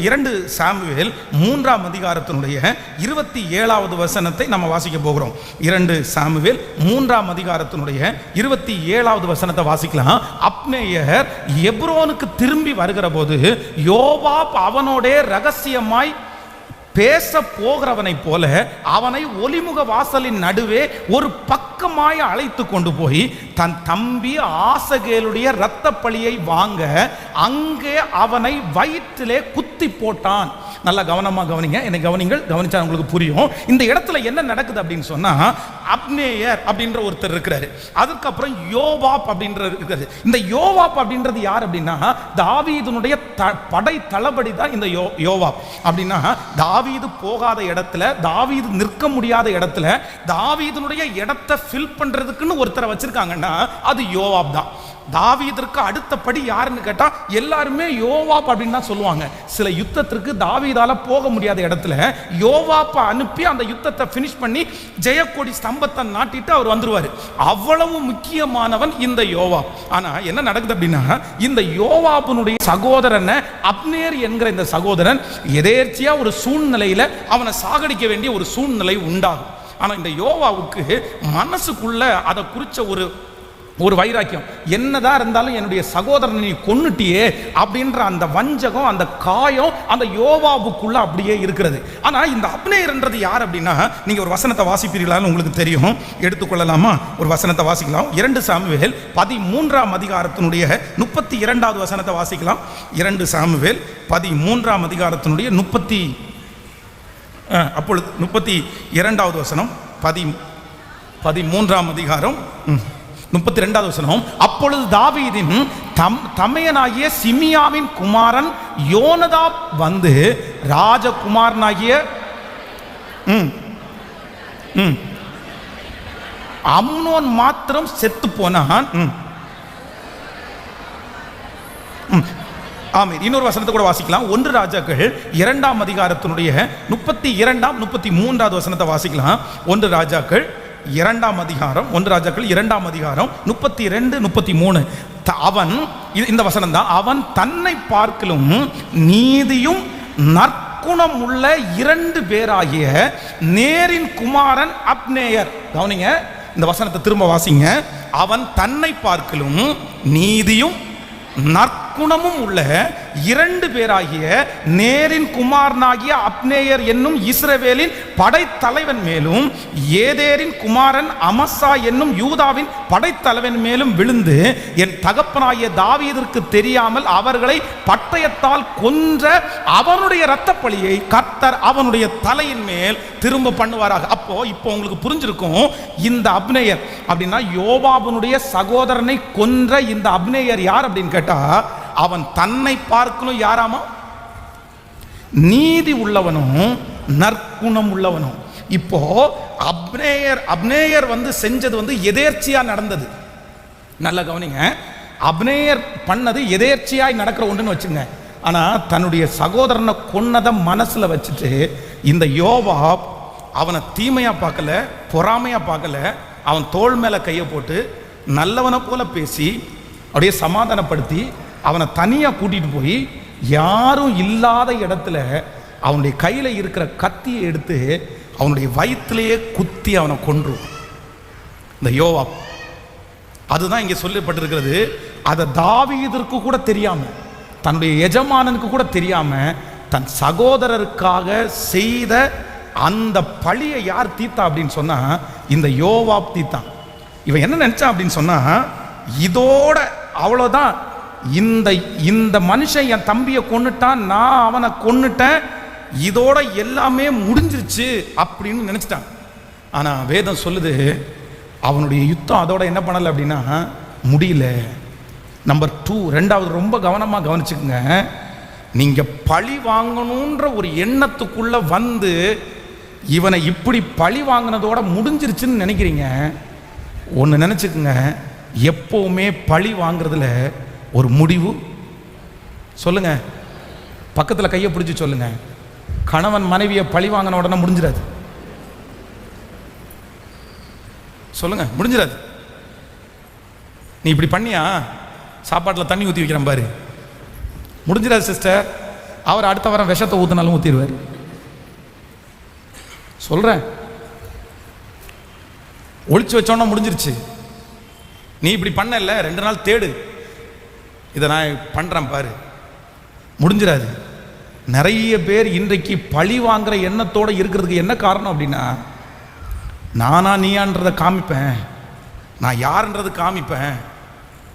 2 சாமுவேல் 3ஆம் அதிகாரத்தினுடைய 27வது வசனத்தை நம்ம வாசிக்க போகிறோம். 2 சாமுவேல் 3ஆம் அதிகாரத்தினுடைய 27வது வசனத்தை வாசிக்கலாம். அப்னேயர் எப்ரோனுக்கு திரும்பி வருகிற போது யோவாப் அவனோட ரகசியமாய் பேச போகிறவனை போல அவனை ஒலிமுக வாசலின் நடுவே ஒரு பக்கமாய் அழைத்து கொண்டு போய் தன் தம்பி ஆசகேலுடைய இரத்த பழியை வாங்க அங்கே அவனை வயிற்றிலே குத்தி போட்டான். நல்லா கவனமா கவனிங்க, என்னை கவனிங்கள், கவனிச்சா உங்களுக்கு புரியும். இந்த இடத்துல என்ன நடக்குது அப்படின்னு சொன்னா, அப்னேயர் அப்படின்ற ஒருத்தர் இருக்கிறாரு, அதுக்கப்புறம் யோவாப் அப்படின்ற இருக்கிறது. இந்த யோவாப் அப்படின்றது யார் அப்படின்னா, தாவீதுனுடைய படை தளபதி தான் இந்த யோவாப். அப்படின்னா தாவீது போகாத இடத்துல, தாவீது நிற்க முடியாத இடத்துல, தாவீதுனுடைய இடத்தை ஃபில் பண்றதுக்குன்னு ஒருத்தரை வச்சிருக்காங்கன்னா அது யோவாப் தான். தாவீதிற்கு அடுத்தபடி யாருன்னு கேட்டா எல்லாருமே யோவாப் அப்படின்னு தான் சொல்லுவாங்க. சில யுத்தத்திற்கு தாவீதால போக முடியாத இடத்துல யோவாப்பை அனுப்பி அந்த யுத்தத்தை ஃபினிஷ் பண்ணி ஜெயக்கொடி ஸ்தம்பத்தை நாட்டிட்டு அவர் வந்துருவாரு. அவ்வளவு முக்கியமானவன் இந்த யோவாப். ஆனா என்ன நடக்குது அப்படின்னா, இந்த யோவாபினுடைய சகோதரனை அப்னேர் என்கிற இந்த சகோதரன் எதேர்ச்சியா ஒரு சூழ்நிலையில அவனை சாகடிக்க வேண்டிய ஒரு சூழ்நிலை உண்டாகும். ஆனா இந்த யோவாவுக்கு மனசுக்குள்ள அதை குறிச்ச ஒரு வைராக்கியம், என்னதான் இருந்தாலும் என்னுடைய சகோதரனை நீ கொன்னுட்டியே அப்படின்ற அந்த வஞ்சகம், அந்த காயம் அந்த யோவாவுக்குள்ள அப்படியே இருக்கிறது. ஆனா இந்த அப்னேயர்ன்றது யார் அப்படின்னா, நீங்க ஒரு வசனத்தை வாசிப்பீர்களான்னு உங்களுக்கு தெரியும், எடுத்துக்கொள்ளலாமா? ஒரு வசனத்தை வாசிக்கலாம். 2 சாமுவேல் 13ஆம் அதிகாரத்தினுடைய 32வது வசனத்தை வாசிக்கலாம். 2 சாமுவேல் 13ஆம் அதிகாரத்தினுடைய 32வது வசனம், 13ஆம் அதிகாரம் 32வது வசனம். அப்பொழுது தாவீதின் தமையனாகிய சிமியாவின் குமாரன் யோனதாப் வந்து ராஜகுமாரனாகிய அம்னோன் மாத்திரம் செத்து போனான். ஆமென். இன்னொரு வசனத்தை கூட வாசிக்கலாம். 1 ராஜாக்கள் 2ஆம் அதிகாரத்தினுடைய 32ஆம் 33வது வசனத்தை வாசிக்கலாம். 1 ராஜாக்கள் 2ஆம் அதிகாரம் 32 33. அவன், இந்த வசனம் தான், அவன் தன்னை பார்க்கலும் நீதியும் நற்குணம் உள்ள 2 பேராகிய நேரின் குமாரன் அப்னேயர். கவனிங்க, இந்த வசனத்தை திரும்ப வாசிங்க. அவன் தன்னை பார்க்கலும் நீதியும் நற்குணமும் உள்ள 2 பேராகிய நேரின் குமாரனாகிய அப்னேயர் என்னும் இஸ்ரவேலின் படைத்தலைவன் மேலும் ஏதேரின் குமாரன் அமசா என்னும் யூதாவின் படைத்தலைவன் மேலும் விழுந்து என் தகப்பனாகிய தாவீதிற்கு தெரியாமல் அவர்களை பட்டயத்தால் கொன்ற அவனுடைய இரத்த பழியை கர்த்தர் அவனுடைய தலையின் மேல் திரும்ப பண்ணுவாராக. இப்போ உங்களுக்கு புரிஞ்சிருக்கும், இந்த அப்னேயர் அப்படின்னா யோவாபனுடைய சகோதரனை கொன்ற இந்த அப்னேயர் யார் அப்படின்னு கேட்டா, அவன் தன்னை பார்க்கணும் யாராமா, நீதி உள்ளவனும் நற்குணம் உள்ளவனும். இப்போ அப்னேயர் வந்து செஞ்சது வந்து எதேர்ச்சியா நடந்தது. நல்ல கவனிங்க, அப்னேயர் பண்ணது எதேர்ச்சியாய் நடக்கிற ஒன்றுன்னு வச்சுங்க. ஆனா தன்னுடைய சகோதரனை கொன்னதை மனசுல வச்சுட்டு இந்த யோவாப் அவனை தீமையா பார்க்கல, பொறாமையா பார்க்கல. அவன் தோள் மேல கையை போட்டு நல்லவனை போல பேசி அப்படியே சமாதானப்படுத்தி அவனை தனியா கூட்டிட்டு போய் யாரும் இல்லாத இடத்துல அவனுடைய கையில இருக்கிற கத்தியை எடுத்து அவனுடைய வயிற்றிலேயே குத்தி அவனை கொன்றும் இந்த யோவாப். அதுதான் இங்கே சொல்லப்பட்டிருக்கிறது. அதை தாவீதிற்கு கூட தெரியாம, தன்னுடைய எஜமானனுக்கு கூட தெரியாம, தன் சகோதரருக்காக செய்த அந்த பழியை யார் தீத்தா அப்படின்னு சொன்னா, இந்த யோவாப் தீத்தான். இவன் என்ன நினைச்சான் அப்படின்னு சொன்னா, இதோட அவ்வளோதான், இந்த மனுஷன் என் தம்பியை கொன்னுட்டான், நான் அவனை கொன்னுட்டேன், இதோட எல்லாமே முடிஞ்சிருச்சு அப்படின்னு நினைச்சிட்டான். ஆனா வேதம் சொல்லுது, அவனுடைய யுத்தம் அதோட என்ன பண்ணல அப்படின்னா முடியல. நம்பர் 2, ரெண்டாவது ரொம்ப கவனமா கவனிச்சுக்குங்க. நீங்க பழி வாங்கணுன்ற ஒரு எண்ணத்துக்குள்ள வந்து இவனை இப்படி பழி வாங்கினதோட முடிஞ்சிருச்சுன்னு நினைக்கிறீங்க. ஒன்று நினைச்சுக்குங்க, எப்பவுமே பழி வாங்குறதுல ஒரு முடிவு. சொல்லுங்க, பக்கத்தில் கையை பிடிச்சி சொல்லுங்க, கணவன் மனைவியை பழி வாங்கின உடனே முடிஞ்சிடாது. சொல்லுங்க, முடிஞ்சிடாது. நீ இப்படி பண்ணியா, சாப்பாட்டில் தண்ணி ஊற்றி வைக்கிறேன் பாரு, முடிஞ்சிடாது சிஸ்டர். அவர் அடுத்த வாரம் விஷத்தை ஊற்றினாலும் ஊற்றிடுவார். சொல்கிறேன், ஒழிச்சு வச்சோன்னா முடிஞ்சிருச்சு. நீ இப்படி பண்ணல, 2 நாள் தேடு, இதை நான் பண்ணுறேன் பாரு, முடிஞ்சிடாது. நிறைய பேர் இன்றைக்கு பழி வாங்குற எண்ணத்தோடு இருக்கிறதுக்கு என்ன காரணம் அப்படின்னா, நானா நீயான்றதை காமிப்பேன், நான் யாருன்றது காமிப்பேன்,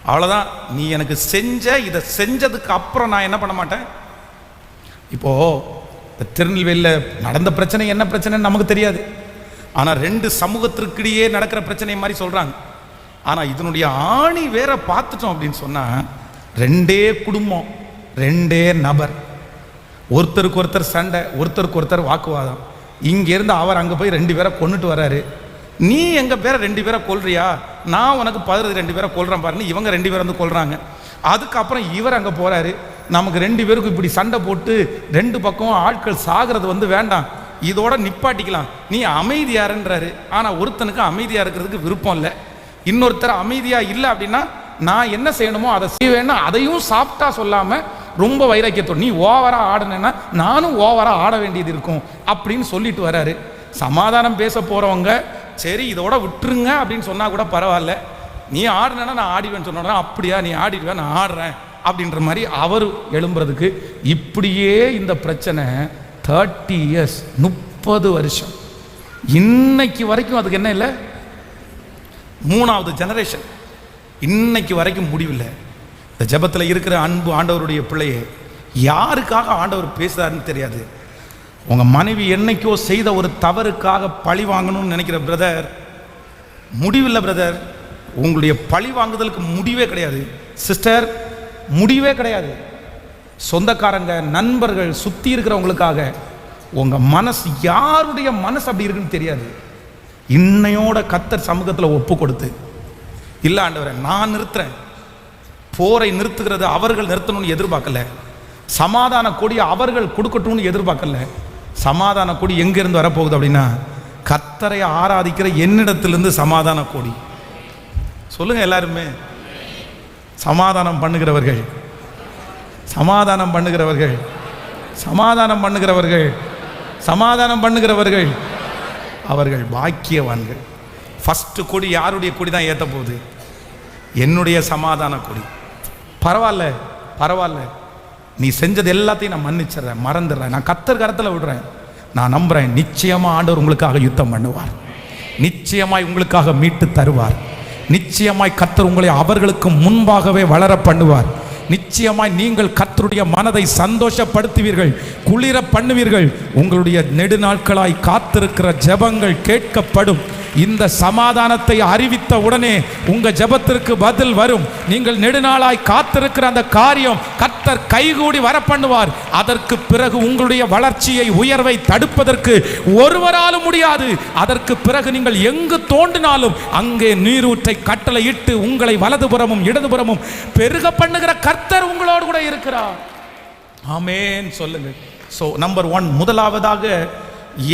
அவ்வளோதான். நீ எனக்கு இதை செஞ்சதுக்கு அப்புறம் நான் என்ன பண்ண மாட்டேன். இப்போது திருநெல்வேலியில் நடந்த பிரச்சனை என்ன பிரச்சனைன்னு நமக்கு தெரியாது. ஆனால் 2 சமூகத்திற்கிடையே நடக்கிற பிரச்சனை மாதிரி சொல்கிறாங்க. ஆனால் இதனுடைய ஆணி வேற பார்த்துட்டோம் அப்படின்னு சொன்னால், 2 குடும்பம், 2 நபர், ஒருத்தருக்கு ஒருத்தர் சண்டை, ஒருத்தருக்கு ஒருத்தர் வாக்குவாதம். இங்கேருந்து அவர் அங்கே போய் 2 பேரை கொண்டுட்டு வர்றாரு. நீ எங்கள் பேரை 2 பேரை கொல்றியா, நான் உனக்கு 2 பேரை கொல்றேன் பாருன்னு இவங்க 2 பேரை வந்து கொல்றாங்க. அதுக்கப்புறம் இவர் அங்கே போகிறாரு. நமக்கு 2 பேருக்கும் இப்படி சண்டை போட்டு 2 பக்கம் ஆட்கள் சாகிறது வந்து வேண்டாம், இதோட நிப்பாட்டிக்கலாம், நீ அமைதியாருன்றாரு. ஆனால் ஒருத்தனுக்கு அமைதியாக இருக்கிறதுக்கு விருப்பம் இல்லை. இன்னொருத்தர் அமைதியாக இல்லை அப்படின்னா நான் என்ன செய்யணுமோ அதை செய்வேன்னா அதையும் சாப்பிட்டா சொல்லாமல் ரொம்ப வைராக்கியத்தோடு, நீ ஓவராக ஆடுனேன்னா நானும் ஓவராக ஆட வேண்டியது இருக்கும் அப்படின்னு சொல்லிட்டு வர்றாரு. சமாதானம் பேச போகிறவங்க சரி இதோட விட்டுருங்க அப்படின்னு சொன்னால் கூட பரவாயில்ல, நீ ஆடுனா நான் ஆடிவேன்னு சொன்னா அப்படியா நீ ஆடிடுவேன் நான் ஆடுறேன் அப்படின்ற மாதிரி அவர் எழும்புறதுக்கு இப்படியே இந்த பிரச்சனை 30 years 30 வருஷம் இன்னைக்கு வரைக்கும் அதுக்கு என்ன இல்லை, 3வது ஜெனரேஷன் இன்னைக்கு வரைக்கும் முடிவில்லை. இந்த ஜெபத்தில் இருக்கிற அன்பு ஆண்டவருடைய பிள்ளையே, யாருக்காக ஆண்டவர் பேசுறாருன்னு தெரியாது. உங்கள் மனைவி என்னைக்கோ செய்த ஒரு தவறுக்காக பழி வாங்கணும்னு நினைக்கிற பிரதர், முடிவில்லை பிரதர். உங்களுடைய பழி வாங்குதலுக்கு முடிவே கிடையாது சிஸ்டர், முடிவே கிடையாது. சொந்தக்காரங்க, நண்பர்கள், சுற்றி இருக்கிறவங்களுக்காக உங்கள் மனசு, யாருடைய மனசு அப்படி இருக்குன்னு தெரியாது. இன்னையோட கர்த்தர் சமூகத்தில் ஒப்பு கொடுத்து, இல்லை ஆண்டவரே நான் நிறுத்துறேன், போரை நிறுத்துகிறது அவர்கள் நிறுத்தணும்னு எதிர்பார்க்கல, சமாதான கொடி அவர்கள் கொடுக்கட்டும்னு எதிர்பார்க்கல. சமாதான கொடி எங்கிருந்து வரப்போகுது அப்படின்னா, கர்த்தரை ஆராதிக்கிற என்னிடத்திலிருந்து சமாதான கொடி. சொல்லுங்க எல்லாருமே, சமாதானம் பண்ணுகிறவர்கள், சமாதானம் பண்ணுகிறவர்கள், சமாதானம் பண்ணுகிறவர்கள், சமாதானம் பண்ணுகிறவர்கள் அவர்கள் பாக்கியவான்கள். ஃபர்ஸ்ட் கொடி யாருடைய கொடி தான் ஏற்ற போகுது? என்னுடைய சமாதான கொடி. பரவாயில்ல பரவாயில்ல, நீ செஞ்சது எல்லாத்தையும் நான் மன்னிச்சிடுறேன், மறந்துடுறேன், நான் கர்த்தர் கரத்தில் விடுறேன். நான் நம்புறேன், நிச்சயமா ஆண்டவர் உங்களுக்காக யுத்தம் பண்ணுவார், நிச்சயமாய் உங்களுக்காக மீட்டு தருவார், நிச்சயமாய் கர்த்தர் உங்களை அவர்களுக்கு முன்பாகவே வளர பண்ணுவார். நிச்சயமாய் நீங்கள் கர்த்தருடைய மனதை சந்தோஷப்படுத்துவீர்கள், குளிர பண்ணுவீர்கள். உங்களுடைய நெடுநாட்களாய் காத்திருக்கிற ஜெபங்கள் கேட்கப்படும். இந்த சமாதானத்தை அறிவித்த உடனே உங்க ஜெபத்திற்கு பதில் வரும். நீங்கள் நெடுநாளாய் காத்திருக்கிற அந்த காரியம் கர்த்தர் கைகூடி வர பண்ணுவார். அதற்கு பிறகு உங்களுடைய வளர்ச்சியை, உயர்வை தடுப்பதற்கு ஒருவராலும் முடியாது. அதற்கு பிறகு நீங்கள் எங்கு தோண்டினாலும் அங்கே நீரூற்றை கட்டளையிட்டு உங்களை வலதுபுறமும் இடதுபுறமும் பெருக பண்ணுகிற கர்த்தர் உங்களோடு கூட இருக்கிறார். ஆமென் சொல்லுங்க. ஸோ நம்பர் 1, முதலாவதாக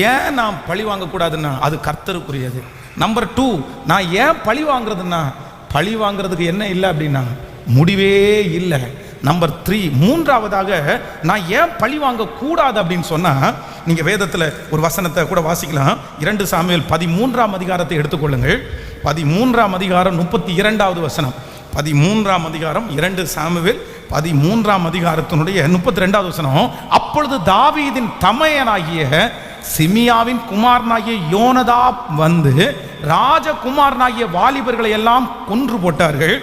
ஏன் நான் பழி வாங்கக்கூடாதுன்னா அது கர்த்தருக்குரியது. நம்பர் 2, நான் ஏன் பழி வாங்குறதுன்னா, பழி வாங்குறதுக்கு என்ன இல்லை அப்படின்னா முடிவே இல்லை. நம்பர் 3, மூன்றாவதாக நான் ஏன் பழி வாங்கக்கூடாது அப்படின்னு சொன்னால், நீங்கள் வேதத்தில் ஒரு வசனத்தை கூட வாசிக்கலாம். 2 சாமுவேல் 13ஆம் அதிகாரத்தை எடுத்துக்கொள்ளுங்கள். 13ஆம் அதிகாரம் 32வது வசனம். 13ஆம் அதிகாரம் 2 சாமுவேல் 13ஆம் அதிகாரத்தினுடைய 32வது வசனம். அப்பொழுது தாவீதின் தமையனாகிய சிமியாவின் குமாரனாகிய யோனதாப் வந்து ராஜகுமாரனாகிய வாலிபர்களை எல்லாம் கொன்று போட்டார்கள்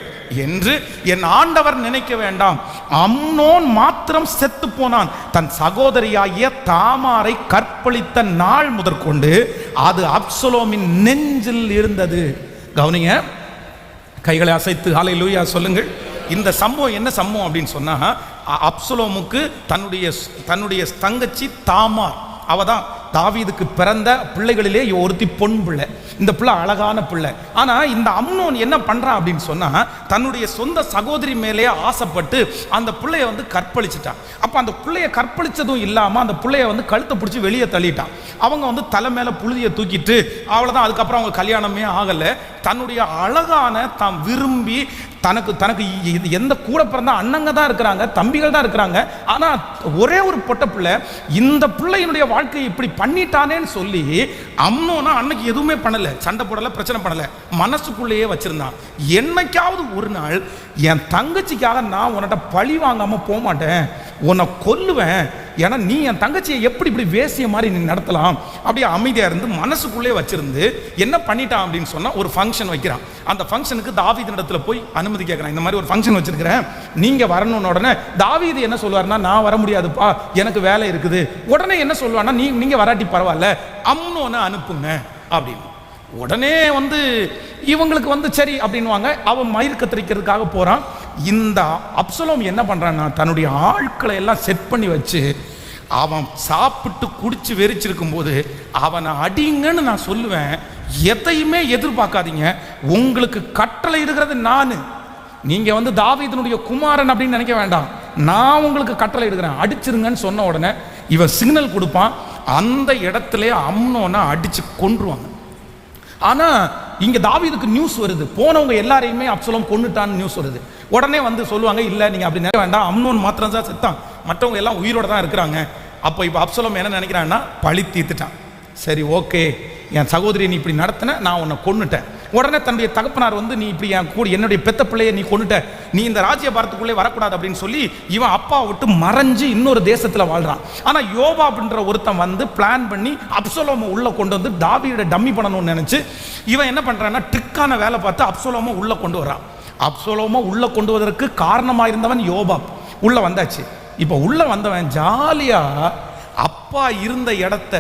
என்று என் ஆண்டவர் நினைக்க வேண்டாம். அம்னோன் மாத்திரம் செத்து போனான். தன் சகோதரியாகிய தாமாரை கற்பழித்த நாள் முதற்கொண்டு அது அப்சலோமின் நெஞ்சில் இருந்தது. கவனிங்க, கைகளை அசைத்து ஹல்லேலூயா சொல்லுங்கள். இந்த சம்பவம் என்ன சம்பவம் அப்படின்னு சொன்னா, அப்சலோமுக்கு தன்னுடைய தங்கச்சி தாமார், அவ தான் தாவீதுக்கு பிறந்த பிள்ளைகளிலே ஒருத்தி பொன் பிள்ளை. இந்த பிள்ளை அழகான பிள்ளை. ஆனால் இந்த அம்னோன் என்ன பண்ணுறான் அப்படின்னு சொன்னால், தன்னுடைய சொந்த சகோதரி மேலே ஆசைப்பட்டு அந்த பிள்ளைய வந்து கற்பழிச்சிட்டான். அப்போ அந்த பிள்ளைய கற்பழிச்சதும் இல்லாமல் அந்த பிள்ளைய வந்து கழுத்தை பிடிச்சி வெளியே தள்ளிட்டான். அவங்க வந்து தலை மேலே புழுதியை தூக்கிட்டு அவ்வளோதான். அதுக்கப்புறம் அவங்க கல்யாணமே ஆகலை. தன்னுடைய அழகான தாம் விரும்பி தனக்கு எந்த கூட பிறந்த அண்ணங்க தான் இருக்கிறாங்க, தம்பிகள் தான் இருக்கிறாங்க. ஆனால் ஒரே ஒரு பொட்ட பிள்ளை, இந்த பிள்ளையினுடைய வாழ்க்கையை இப்படி பண்ணிட்டானேன்னு சொல்லி அம்னோனா அன்னைக்கு எதுவுமே பண்ணலை, சண்டை போடலை, பிரச்சனை பண்ணலை, மனசுக்குள்ளேயே வச்சிருந்தான். என்னைக்காவது ஒரு நாள் என் தங்கச்சிக்காக நான் உன்கிட்ட பழி வாங்காமல் போக மாட்டேன், உன்னை கொல்லுவேன், ஏன்னா நீ என் தங்கச்சியை எப்படி இப்படி வேசிய மாதிரி நீ நடத்தலாம். அப்படியே அமைதியாக இருந்து மனசுக்குள்ளே வச்சிருந்து என்ன பண்ணிட்டான் அப்படின்னு சொன்னால், ஒரு ஃபங்க்ஷன் வைக்கிறான். அந்த ஃபங்க்ஷனுக்கு தாவீது இடத்துல போய் அனுமதி கேட்குறான். இந்த மாதிரி ஒரு ஃபங்க்ஷன் வச்சிருக்கிறேன், நீங்கள் வரணும்னு. உடனே தாவீது என்ன சொல்லுவார்னா, நான் வர முடியாதுப்பா, எனக்கு வேலை இருக்குது. உடனே என்ன சொல்லுவான்னா, நீங்கள் வராட்டி பரவாயில்ல, அம்னோனை அனுப்புங்க அப்படின்னு. உடனே வந்து இவங்களுக்கு வந்து சரி அப்படின்வாங்க. அவன் மயிர் கத்திரிக்கிறதுக்காக போகிறான். இந்த அப்சலோம் என்ன பண்ணுறான்னா, தன்னுடைய ஆட்களை எல்லாம் செட் பண்ணி வச்சு, அவன் சாப்பிட்டு குடிச்சு வெறிச்சிருக்கும் போது அவனை அடிங்கன்னு நான் சொல்லுவேன். எதையுமே எதிர்பார்க்காதீங்க, உங்களுக்கு கட்டளை இருக்கிறது நான். நீங்கள் வந்து தாவீதினுடைய குமாரன் அப்படின்னு நினைக்க வேண்டாம், நான் உங்களுக்கு கட்டளை எடுக்கிறேன், அடிச்சிருங்கன்னு சொன்ன உடனே இவன் சிக்னல் கொடுப்பான். அந்த இடத்துல அம்னோனை அடிச்சு கொன்றுவாங்க. ஆனால் இங்கே தாவீதுக்கு நியூஸ் வருது, போனவங்க எல்லாரையுமே அப்சலோம் கொன்னுட்டான்னு நியூஸ் வருது. உடனே வந்து சொல்லுவாங்க, இல்லை நீங்கள் அப்படி நினைக்க வேண்டாம், அம்னோன் மாத்திரம் தான் செத்தான், மற்றவங்க எல்லாம் உயிரோட தான் இருக்கிறாங்க. அப்போ இப்போ அப்சலோம் என்ன நினைக்கிறான்னா, பழி தீர்த்துட்டான். சரி ஓகே, என் சகோதரியை நீ இப்படி நடத்தின, நான் உன்னை கொன்னுட்டேன். உடனே தன்னுடைய தகப்பனார் வந்து, நீ இப்படி என் கூட என்னுடைய பெத்த பிள்ளையை நீ கொன்னுட்ட, நீ இந்த ராஜ்ய பாரத்துக்குள்ளே வரக்கூடாது அப்படின்னு சொல்லி இவன் அப்பா விட்டு மறைஞ்சு இன்னொரு தேசத்தில் வாழ்றான். ஆனால் யோவாப்ன்ற ஒருத்தன் வந்து பிளான் பண்ணி அப்சலோமை உள்ளே கொண்டு வந்து தாவீதை டம்மி பண்ணணும்னு நினச்சி இவன் என்ன பண்ணுறான்னா, ட்ரிக்கான வேலை பார்த்து அப்சலோமை உள்ளே கொண்டு வரான். அப்சலோமை உள்ளே கொண்டு வருவதற்கு காரணமாக இருந்தவன் யோவாப். உள்ளே வந்தாச்சு. இப்போ உள்ளே வந்தவன் ஜாலியாக அப்பா இருந்த இடத்த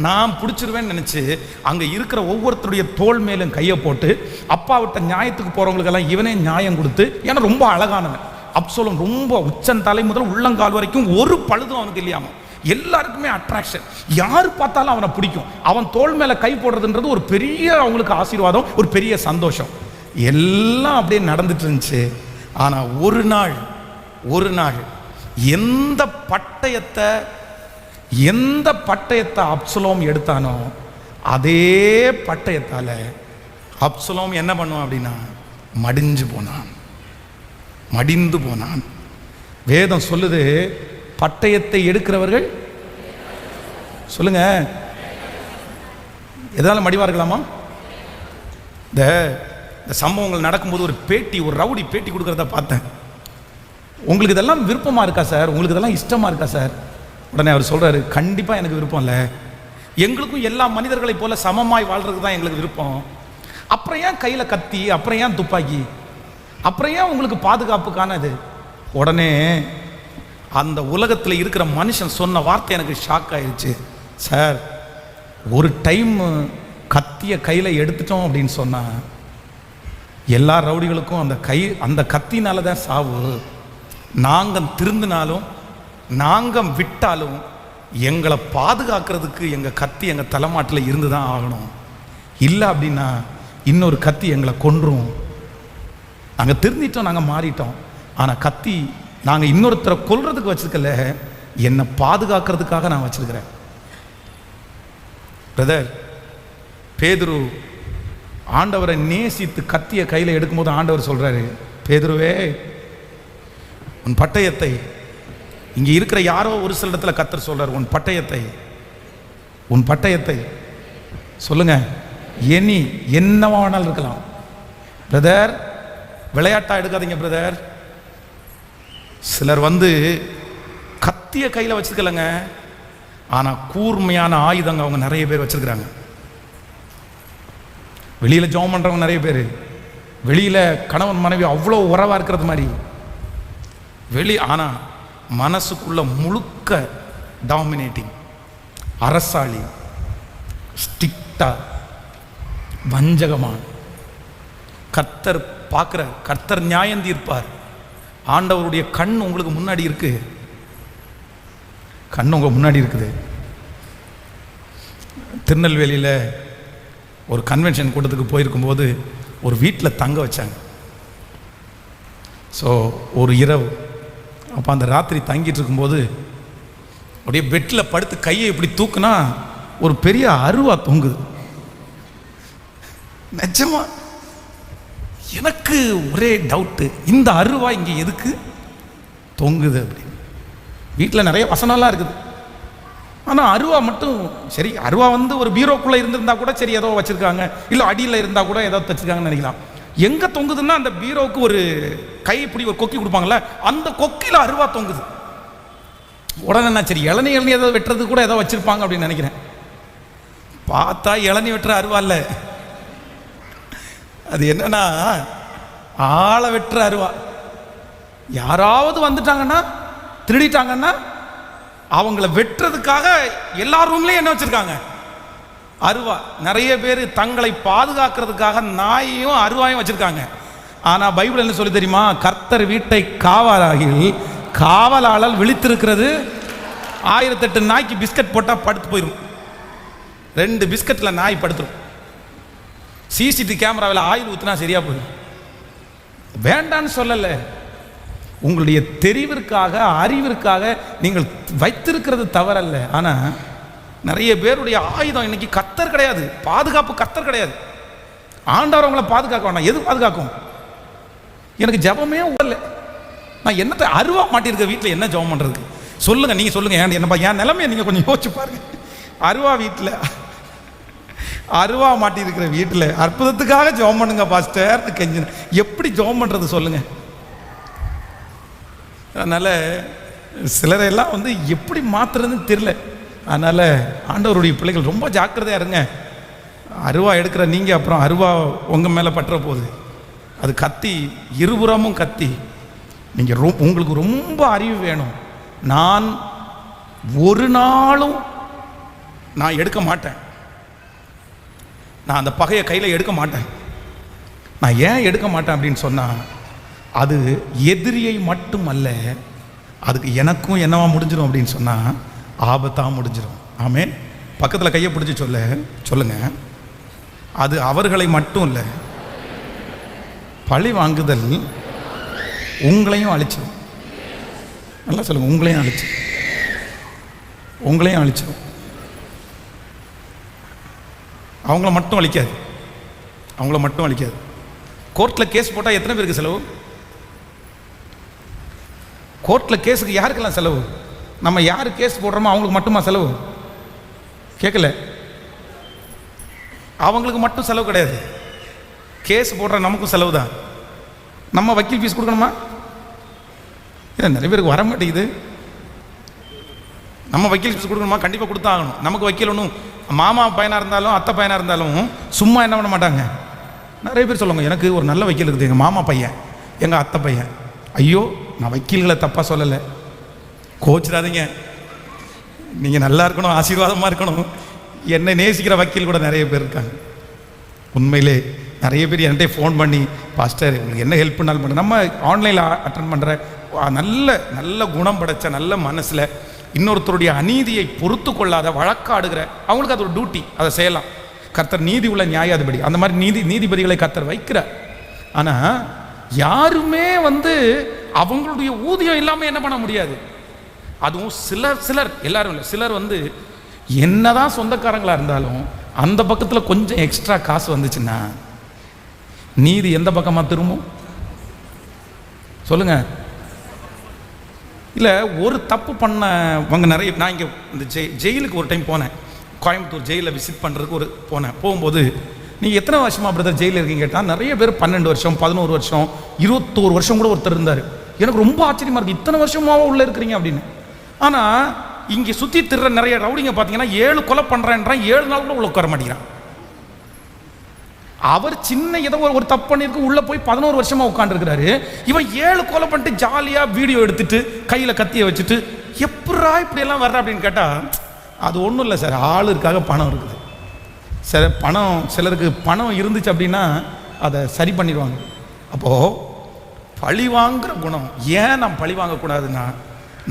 நான் பிடிச்சிருவேன்னு நினச்சி அங்கே இருக்கிற ஒவ்வொருத்தருடைய தோல் மேலும் கையை போட்டு, அப்பா விட்ட நியாயத்துக்கு போகிறவங்களுக்கெல்லாம் இவனே நியாயம் கொடுத்து, ஏன்னா ரொம்ப அழகானவன் அப்சலோம். ரொம்ப உச்சன் தலை முதல் உள்ளங்கால் வரைக்கும் ஒரு பழுதும் அவனுக்கு இல்லையாமல், எல்லாருக்குமே அட்ராக்ஷன், யார் பார்த்தாலும் அவனை பிடிக்கும். அவன் தோல் மேலே கை போடுறதுன்றது ஒரு பெரிய அவங்களுக்கு ஆசீர்வாதம், ஒரு பெரிய சந்தோஷம். எல்லாம் அப்படியே நடந்துட்டு இருந்துச்சு. ஆனால் ஒரு நாள் எந்த பட்டயத்தை அப்சலோம் எடுத்தானோ அதே பட்டயத்தால் அப்சலோம் என்ன பண்ணுவான் அப்படின்னா, மடிந்து போனான். வேதம் சொல்லுது, பட்டயத்தை எடுக்கிறவர்கள் சொல்லுங்க எதால மடிவார்களாமா? இந்த சம்பவங்கள் நடக்கும்போது ஒரு ரவுடி பேட்டி கொடுக்கறத பார்த்தேன். உங்களுக்கு இதெல்லாம் விருப்பமா இருக்கா சார், உங்களுக்கு இதெல்லாம் இஷ்டமா இருக்கா சார்? உடனே அவர் சொல்றாரு, கண்டிப்பா எனக்கு விருப்பம் இல்லை, எங்களுக்கும் எல்லா மனிதர்களை போல சமமாய் வாழ்றதுக்கு தான் எங்களுக்கு விருப்பம். அப்புறம் ஏன் கையில கத்தி, அப்புறம் ஏன் துப்பாக்கி, அப்புறம் ஏன் உங்களுக்கு பாதுகாப்புக்கானது? உடனே அந்த உலகத்தில் இருக்கிற மனுஷன் சொன்ன வார்த்தை எனக்கு ஷாக் ஆயிடுச்சு. சார், ஒரு டைம் கத்திய கையில் எடுத்துட்டோம் அப்படின்னு சொன்னா எல்லா ரவுடிகளுக்கும் அந்த கத்தினால தான் சாவு. நாங்கள் திருந்தினாலும் நாங்கள் விட்டாலும் எங்களை பாதுகாக்கிறதுக்கு எங்கள் கத்தி எங்கள் தலைமாட்டில் இருந்து தான் ஆகணும். இல்லை அப்படின்னா இன்னொரு கத்தி எங்களை கொன்றும். நாங்கள் திருந்திட்டோம், நாங்கள் மாறிட்டோம். ஆனால் கத்தி நாங்கள் இன்னொருத்தரை கொல்றதுக்கு வச்சிருக்கல, என்னை பாதுகாக்கிறதுக்காக நான் வச்சிருக்கிறேன். பிரதர், பேதுரு ஆண்டவரை நேசித்து கத்திய கையில் எடுக்கும்போது ஆண்டவர் சொல்றாரு, பேதுருவே, உன் பட்டயத்தை, இங்கே இருக்கிற யாரோ ஒரு சில இடத்துல கர்த்தர் சொல்றாரு, உன் பட்டயத்தை சொல்லுங்க, என்னவானாலும் இருக்கலாம். பிரதர், விளையாட்டா எடுக்காதீங்க பிரதர். சிலர் வந்து கத்திய கையில் வச்சிருக்கலங்க, ஆனால் கூர்மையான ஆயுதங்க அவங்க நிறைய பேர் வச்சிருக்கிறாங்க. வெளியில் ஜெபம் பண்ணுறவங்க நிறைய பேர், வெளியில் கணவன் மனைவி அவ்வளோ உறவாக இருக்கிறது மாதிரி ஆனால் மனசுக்குள்ள முழுக்க டாமினேட்டிங், அரசாளி, ஸ்ட்ரிக்டா, வஞ்சகமான. கர்த்தர் பார்க்குறார், கர்த்தர் நியாயம் தீர்ப்பார். ஆண்டவருடைய கண் உங்களுக்கு முன்னாடி இருக்கு, கண் உங்க முன்னாடி இருக்குது. திருநெல்வேலியில் ஒரு கன்வென்ஷன் கூட்டத்துக்கு போயிருக்கும்போது ஒரு வீட்டில் தங்க வச்சாங்க. ஸோ ஒரு இரவு, அப்போ அந்த ராத்திரி தங்கிட்டு இருக்கும்போது அப்படியே பெட்டில் படுத்து கையை இப்படி தூக்குனா ஒரு பெரிய அருவா தொங்குது. நிஜமா எனக்கு ஒரே டவுட்டு, இந்த அருவா இங்கே எதுக்கு தொங்குது அப்படின்னு. வீட்டில் நிறைய வசனம்லாம் இருக்குது, ஆனால் அருவா மட்டும் சரி. அருவா வந்து ஒரு பீரோக்குள்ளே இருந்திருந்தா கூட சரி, ஏதோ வச்சுருக்காங்க, இல்லை அடியில் இருந்தால் கூட ஏதோ தச்சுருக்காங்கன்னு நினைக்கலாம். எங்கே தொங்குதுன்னா அந்த பீரோவுக்கு ஒரு கை இப்படி ஒரு கொக்கி கொடுப்பாங்கள்ல, அந்த கொக்கியில் அருவா தொங்குது. உடனே நான் சரி இளநீ ஏதாவது வெட்டுறதுக்கு கூட ஏதோ வச்சிருப்பாங்க அப்படின்னு நினைக்கிறேன். பார்த்தா இளநீ வெட்டுற அருவா இல்லை, அது என்னன்னா ஆளை வெட்டுற அருவா. யாராவது வந்துட்டாங்கன்னா திருடிட்டாங்கன்னா அவங்கள வெட்டுறதுக்காக எல்லா ரூம்லையும் என்ன வச்சிருக்காங்க? அருவா. நிறைய பேர் தங்களை பாதுகாக்கிறதுக்காக நாயையும் அருவாயும் வச்சிருக்காங்க. ஆனா பைபிள் என்ன சொல்லி தெரியுமா? கர்த்தர் வீட்டை காவலாகில் காவலாளர் விழித்திருக்கிறது 1008 நாய்க்கு பிஸ்கட் போட்டா படுத்து போயிடும். 2 பிஸ்கட்ல நாய் படுத்துரும். சிசிடிவி கேமராவில் ஆயில் ஊற்றினா சரியா போயிடும். வேண்டான்னு சொல்லலை, உங்களுடைய தெரிவிற்காக அறிவிற்காக நீங்கள் வைத்திருக்கிறது தவறல்ல. ஆனால் நிறைய பேருடைய ஆயுதம் இன்னைக்கு கர்த்தர் கிடையாது, பாதுகாப்பு கர்த்தர் கிடையாது. ஆண்டவர் அவங்கள பாதுகாக்க வேண்டாம். எது பாதுகாக்கும்? எனக்கு ஜபமே வரல, நான் என்னத்தை அருவா மாட்டியிருக்க வீட்டில் என்ன ஜபம் பண்ணுறதுக்கு சொல்லுங்க, நீங்கள் சொல்லுங்க. என்னப்பா என் நிலைமையை நீங்கள் கொஞ்சம் யோசிச்சு பாருங்க. அருவா வீட்டில் அருவா மாட்டியிருக்கிற வீட்டில் அற்புதத்துக்காக ஜபம் பண்ணுங்க பாஸ்டர் கெஞ்சு, எப்படி ஜபம் பண்ணுறது சொல்லுங்க? அதனால் சிலரெல்லாம் வந்து எப்படி மாற்றுறதுன்னு தெரியல. அதனால் ஆண்டவருடைய பிள்ளைகள் ரொம்ப ஜாக்கிரதையாக இருங்க. அருவா எடுக்கிற நீங்கள் அப்புறம் அருவா உங்கள் மேலே பற்ற போகுது. அது கத்தி, இருபுறமும் கத்தி. நீங்கள் உங்களுக்கு ரொம்ப அறிவு வேணும். நான் ஒரு நாளும் நான் எடுக்க மாட்டேன், நான் அந்த பகையை கையில் எடுக்க மாட்டேன். நான் ஏன் எடுக்க மாட்டேன் அப்படின்னு சொன்னால், அது எதிரியை மட்டும் அல்ல, அதுக்கு எனக்கும் என்னவா முடிஞ்சிடும் அப்படின்னு சொன்னால் ஆபத்தாக முடிஞ்சிடும். ஆமே, பக்கத்தில் கையை பிடிச்சி சொல்லுங்க, அது அவர்களை மட்டும் இல்லை, பழி வாங்குதல் உங்களையும் அழிச்சிடும். நல்லா சொல்லுங்க, உங்களையும் அழிச்சிடும். அவங்கள மட்டும் அழிக்காது. கோர்ட்டில் கேஸ் போட்டால் எத்தனை பேருக்கு செலவு? கோர்ட்டில் கேஸுக்கு யாருக்கெல்லாம் செலவு? நம்ம யார் கேஸ் போடுறோமோ அவங்களுக்கு மட்டுமா செலவு? கேட்கல, அவங்களுக்கு மட்டும் செலவு கிடையாது, கேஸ் போடுற நமக்கும் செலவு தான். நம்ம வக்கீல் ஃபீஸ் கொடுக்கணுமா? இல்லை, நிறைய பேருக்கு வர மாட்டேங்குது. நம்ம வக்கீல் ஃபீஸ் கொடுக்கணுமா? கண்டிப்பாக கொடுத்தா ஆகணும். நமக்கு வக்கீல் ஒன்றும் மாமா பையனாக இருந்தாலும் அத்தை பையனாக இருந்தாலும் சும்மா என்ன பண்ண மாட்டாங்க. நிறைய பேர் சொல்லுவாங்க, எனக்கு ஒரு நல்ல வக்கீல் இருக்குது, எங்கள் மாமா பையன், எங்கள் அத்தை பையன். ஐயோ, நான் வக்கீல்களை தப்பாக சொல்லலை, கோச்சிடாதீங்க. நீங்கள் நல்லா இருக்கணும், ஆசீர்வாதமாக இருக்கணும். என்னை நேசிக்கிற வக்கீல் கூட நிறைய பேர் இருக்காங்க. உண்மையிலே நிறைய பேர் என்கிட்ட ஃபோன் பண்ணி, பாஸ்டர் உங்களுக்கு என்ன ஹெல்ப் பண்ணாலும் பண்ண. நம்ம ஆன்லைனில் அட்டன் பண்ணுற நல்ல குணம் படைச்ச நல்ல மனசில் இன்னொருத்தருடைய அநீதியை பொறுத்து கொள்ளாத வழக்காடுகிற அவங்களுக்கு அது ஒரு டியூட்டி, அதை செய்யலாம். கர்த்தர் நீதி உள்ள நியாயாதிபதி, அந்த மாதிரி நீதிபதிகளை கர்த்தர் வைக்கிறார். ஆனால் யாருமே வந்து அவங்களுடைய ஊதியம் இல்லாமல் என்ன பண்ண முடியாது. அதுவும் சிலர் எல்லாரும் இல்லை, சிலர் வந்து என்னதான் சொந்தக்காரங்களாக இருந்தாலும் அந்த பக்கத்தில் கொஞ்சம் எக்ஸ்ட்ரா காசு வந்துச்சுன்னா நீதி எந்த பக்கமாக திரும்பும் சொல்லுங்க? இல்லை, ஒரு தப்பு பண்ணவங்க நிறைய. நான் இங்கே இந்த ஜெயிலுக்கு ஒரு டைம் போனேன், கோயம்புத்தூர் ஜெயிலில் விசிட் பண்ணுறதுக்கு போனேன். போகும்போது நீங்கள் எத்தனை வருஷமா பிரதர் ஜெயிலில் இருக்கீங்க கேட்டால் நிறைய பேர் 12 வருஷம் 11 வருஷம் 21 வருஷம் கூட ஒருத்தர் இருந்தார். எனக்கு ரொம்ப ஆச்சரியமாக இருக்குது, இத்தனை வருஷமாவே உள்ளே இருக்கிறீங்க அப்படின்னு. ஆனால் இங்கே சுற்றி திடுற நிறைய ரவுடிங்க பார்த்தீங்கன்னா 7 கொலை பண்ணுறேன்றான், 7 நாள் கூட உள்ள உட்கார மாட்டேங்கிறான். அவர் சின்ன ஏதோ ஒரு தப்பு பண்ணிருக்கு, உள்ள போய் 11 வருஷமா உட்காந்துருக்கிறாரு. இவன் 7 கொலை பண்ணிட்டு ஜாலியாக வீடியோ எடுத்துட்டு கையில் கத்தியை வச்சுட்டு எப்படா இப்படியெல்லாம் வர்ற அப்படின்னு கேட்டால், அது ஒன்றும் இல்லை சார், ஆளுக்காக பணம் இருக்குது சார். சிலருக்கு பணம் இருந்துச்சு அப்படின்னா அதை சரி பண்ணிடுவாங்க. அப்போது பழி வாங்குற குணம். ஏன் நான் பழி வாங்கக்கூடாதுன்னா,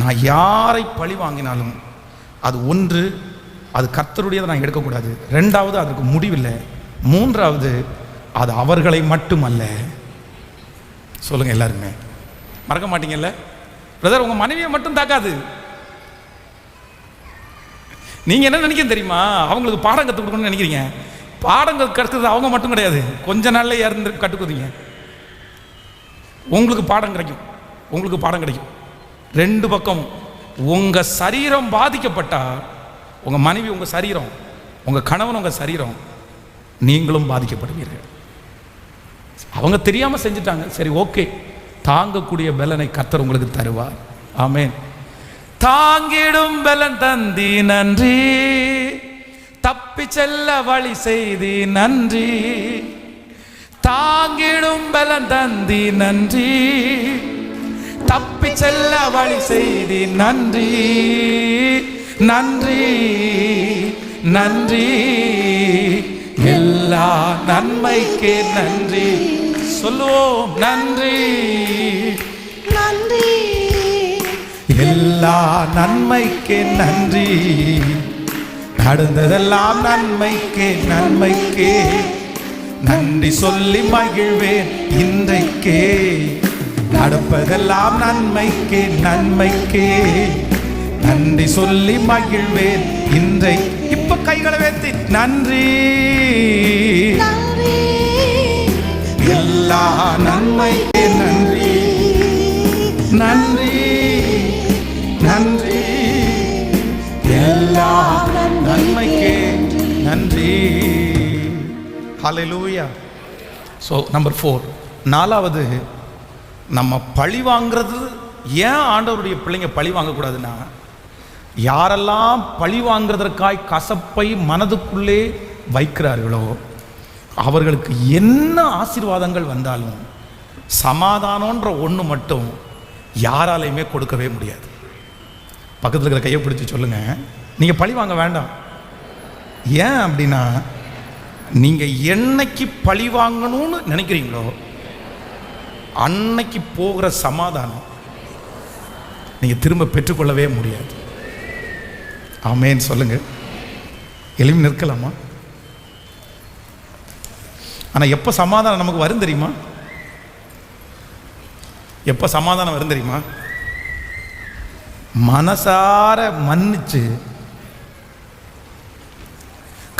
நான் யாரை பழி வாங்கினாலும் அது ஒன்று, அது கர்த்தருடையதை நான் எடுக்கக்கூடாது. 2வது, அதுக்கு முடிவில்லை. 3வது, அது அவர்களை மட்டுமல்ல. சொல்லுங்க, எல்லாருமே மறக்க மாட்டீங்கல்ல பிரதர்? உங்க மனைவியை மட்டும் தாக்காது. நீங்க என்ன நினைக்கிறீங்க தெரியுமா? அவங்களுக்கு பாடம் கற்றுக் கொடுக்கணும்னு நினைக்கிறீங்க. பாடம் கற்றுக்கிறது அவங்க மட்டும் கிடையாது, கொஞ்ச நாள்ல இருந்து கற்றுக்குறீங்க. உங்களுக்கு பாடம் கிடைக்கும். 2 பக்கம். உங்க சரீரம் பாதிக்கப்பட்டா, உங்க மனைவி உங்க சரீரம், உங்க கணவன் உங்க சரீரம், நீங்களும் பாதிக்கப்படுவீர்கள். அவங்க தெரியாம செஞ்சுட்டாங்க, சரி ஓகே, தாங்கக்கூடிய பலனை கர்த்தர் உங்களுக்கு தருவார். ஆமென். தாங்கிடும் பலன் தந்தி நன்றி, தப்பி செல்ல வழி செய்தி நன்றி. தாங்கிடும் பலன் தந்தி நன்றி, தப்பி செல்ல வழி செய்தி நன்றி. நன்றி நன்றி, எல்லா நன்மைக்கு நன்றி சொல்லுவோம். நன்றி நன்றி, எல்லா நன்மைக்கு நன்றி. நடந்ததெல்லாம் நன்மைக்கு நன்மைக்கு நன்றி சொல்லி மகிழ்வேன் இன்றைக்கே. நடப்பதெல்லாம் நன்மைக்கு நன்மைக்கு நன்றி சொல்லி மகிழ்வேன் இன்றை. இப்ப கைகளை வைத்து நன்றி நன்றி, எல்லா நன்மைக்கு நன்றி. நன்றி நன்றி, எல்லா நன்மைக்கு நன்றி. ஹல்லேலூயா. ஸோ நம்பர் 4, 4வது, நம்ம பழி வாங்கிறது. ஏன் ஆண்டவருடைய பிள்ளைங்க பழி வாங்கக்கூடாதுன்னா, யாரெல்லாம் பழி வாங்குறதற்காய் கசப்பை மனதுக்குள்ளே வைக்கிறார்களோ அவர்களுக்கு என்ன ஆசீர்வாதங்கள் வந்தாலும் சமாதானம்ன்ற ஒன்று மட்டும் யாராலையுமே கொடுக்கவே முடியாது. பக்கத்தில் இருக்கிற கையை பிடிச்சி சொல்லுங்க, நீங்கள் பழி வாங்க வேண்டாம். ஏன் அப்படின்னா, நீங்கள் என்னைக்கு பழி வாங்கணும்னு நினைக்கிறீங்களோ அன்னைக்கு போகிற சமாதானம் நீங்கள் திரும்ப பெற்றுக்கொள்ளவே முடியாது. ஆமேன் சொல்லுங்க. எளிமை நிற்கலாமா? ஆனால் எப்போ சமாதானம் நமக்கு வரும் தெரியுமா? எப்போ சமாதானம் வரும் தெரியுமா? மனசார மன்னிச்சு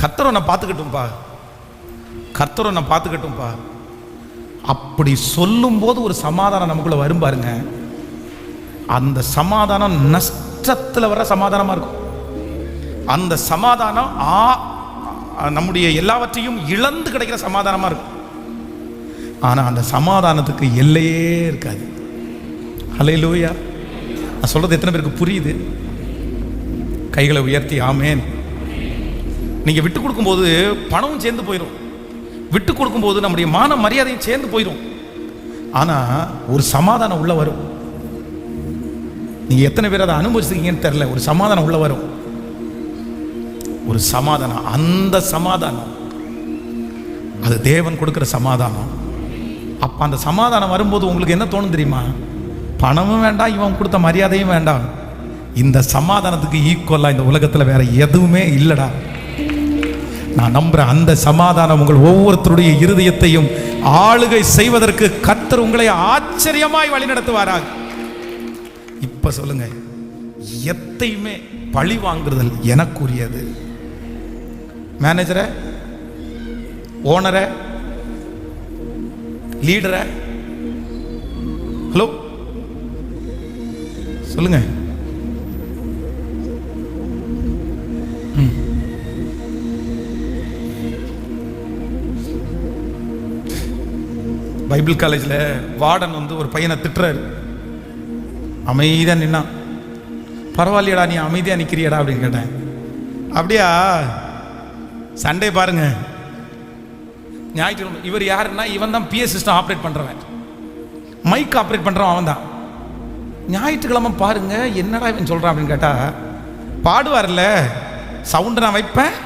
கர்த்தர் உன்னை பார்த்துக்கட்டும்பா, கர்த்தர் உன்னை பார்த்துக்கட்டும்பா அப்படி சொல்லும் போது ஒரு சமாதானம் நமக்குள்ள வரும் பாருங்க. அந்த சமாதானம் நஷ்டத்தில் வர சமாதானமா இருக்கும். அந்த சமாதானம் நம்முடைய எல்லாவற்றையும் இழந்து கிடைக்கிற சமாதானமா இருக்கும். ஆனா அந்த சமாதானத்துக்கு எல்லையே இருக்காது. ஹல்லேலூயா. நான் சொல்றது எத்தனை பேருக்கு புரியுது? கைகளை உயர்த்தி ஆமேன். நீங்க விட்டு கொடுக்கும்போது பணமும் சேர்ந்து போயிடும், விட்டு கொடுக்கும்போது நம்முடைய மான மரியாதையும் சேர்ந்து போயிடும். ஆனா ஒரு சமாதானம் உள்ள வரும். நீங்க எத்தனை பேர் அதை அனுபவிச்சிருக்கீங்கன்னு தெரியல. ஒரு சமாதானம் உள்ள வரும், ஒரு சமாதானம். அந்த சமாதானம் அது தேவன் கொடுக்கிற சமாதானம். அப்ப அந்த சமாதானம் வரும்போது உங்களுக்கு என்ன தோணும் தெரியுமா? பணமும் வேண்டாம், இவன் கொடுத்த மரியாதையும் வேண்டாம். இந்த சமாதானத்துக்கு ஈக்குவலா இந்த உலகத்துல வேற எதுவுமே இல்லடா. நான் நம்புறேன் அந்த சமாதானம் உங்கள் ஒவ்வொருத்தருடைய இருதயத்தையும் ஆளுகை செய்வதற்கு கர்த்தர் உங்களை ஆச்சரியமாய் வழிநடத்துவாராக. இப்ப சொல்லுங்க, எத்தையுமே பழி வாங்குறதல் எனக்குரியது. மேனேஜரை, ஓனரை, லீடரை, ஹலோ சொல்லுங்க. பைபிள் காலேஜில் வார்டன் வந்து ஒரு பையனை திட்டுறாரு. அமைதியா நின்னா, பரவாயில்லையடா நீ அமைதியா நிற்கிறியடா அப்படின்னு கேட்டேன். அப்படியா, சண்டே பாருங்க, ஞாயிற்றுக்கிழமை. இவர் யாருன்னா, இவன் தான் பிஎஸ் சிஸ்டம் ஆப்ரேட் பண்றவன், மைக் ஆப்ரேட் பண்றவன் அவன் தான். ஞாயிற்றுக்கிழமை பாருங்க என்னடா இவன் சொல்றான் அப்படின்னு கேட்டா, பாடுவார்ல சவுண்ட் நான் வைப்பேன்.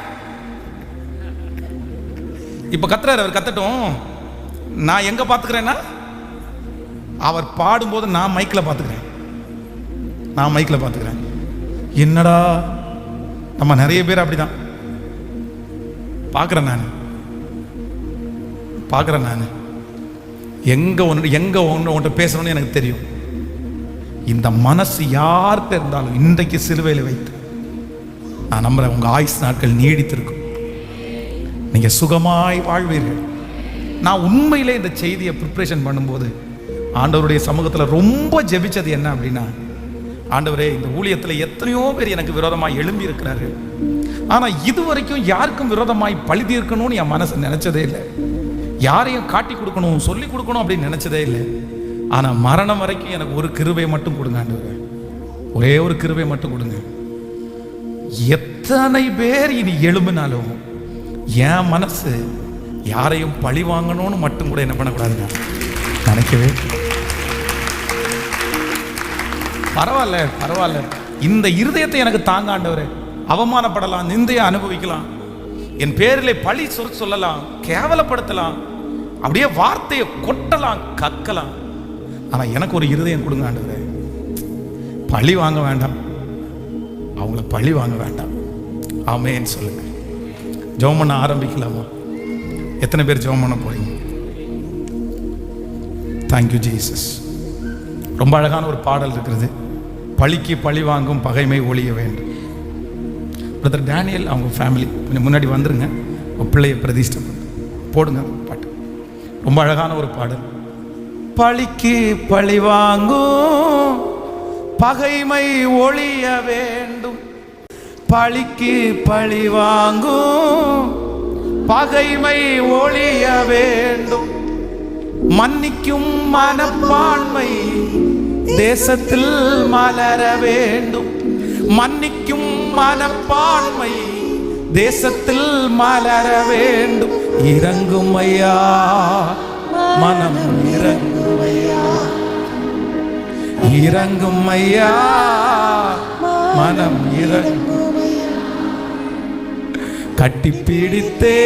இப்ப கத்துறாரு, அவர் கத்தட்டும். நான் எங்க பாத்துக்கிறேன்னா, அவர் பாடும்போது நான் மைக்கில் பாத்துக்கிறேன், நான் மைக்கில் பாத்துக்கிறேன். என்னடா, நம்ம நிறைய பேர் அப்படிதான் பார்க்குறேன். நான் எங்கே ஒன்று பேசணும்னு எனக்கு தெரியும். இந்த மனசு யார்கிட்ட இருந்தாலும் இன்றைக்கு சிலுவையில் வைத்து நான் நம்புறேன் உங்கள் ஆயுசு நாட்கள் நீடித்திருக்கும், நீங்கள் சுகமாய் வாழ்வீர்கள். நான் உண்மையிலே இந்த செய்தியை ப்ரிப்ரேஷன் பண்ணும்போது ஆண்டவருடைய சமூகத்தில் ரொம்ப ஜெபிச்சது என்ன அப்படின்னா, ஆண்டவரே இந்த ஊழியத்தில் எத்தனையோ பேர் எனக்கு விரோதமாய் எழும்பி இருக்கிறாரு, ஆனால் இதுவரைக்கும் யாருக்கும் விரோதமாய் பழி தீர்க்கணும்னு என் மனசு நினைச்சதே இல்லை. யாரையும் காட்டி கொடுக்கணும், சொல்லி கொடுக்கணும் அப்படின்னு நினைச்சதே இல்லை. ஆனால் மரணம் வரைக்கும் எனக்கு ஒரு கிருபை மட்டும் கொடுங்க ஆண்டவரே. ஒரே ஒரு கிருபை மட்டும் கொடுங்க. எத்தனை பேர் இனி எழும்பினாலும் என் மனசு யாரையும் பழி வாங்கணும்னு மட்டும் கூட என்ன பண்ணக்கூடாதுங்க நினைக்கவே. பரவாயில்ல பரவாயில்ல, இந்த இருதயத்தை எனக்கு தாங்க ஆண்டவரே. அவமானப்படலாம், நிந்தையை அனுபவிக்கலாம், என் பேரில் பழி சொல்லலாம், கேவலப்படுத்தலாம், அப்படியே வார்த்தையை கொட்டலாம், கக்கலாம். ஆனா எனக்கு ஒரு இருதயம் கொடுங்க ஆண்டவரே. பழி வாங்க வேண்டாம், அவங்கள பழி வாங்க வேண்டாம். ஆமென் சொல்லுங்க. ஜெபம் பண்ண ஆரம்பிக்கலாமா? எத்தனை பேர் ஜெபம் பண்ண போறீங்க? Thank you Jesus. ரொம்ப அழகான ஒரு பாடல் இருக்கிறது, பழிக்கு பழி வாங்கும் பகைமை ஒழிய வேண்டும். பிரதர் டேனியல் அவங்க ஃபேமிலி கொஞ்சம் முன்னாடி வந்துருங்க, பிள்ளையை பிரதிஷ்டை போடுங்க பாட்டு. ரொம்ப அழகான ஒரு பாடல். பழிக்கு பழி வாங்கும் பகைமை ஒழிய வேண்டும், பழிக்கு பழி வாங்கும் பகைமை ஒழிய வேண்டும், மன்னிக்கும் மனப்பான்மை தேசத்தில் மலர வேண்டும், மன்னிக்கும் மனப்பான்மை தேசத்தில் மலர வேண்டும். இறங்கும் ஐயா மனம், இறங்கும் ஐயா, இறங்கும் ஐயா மனம், இறங்கும். கட்டிப்பிடித்தே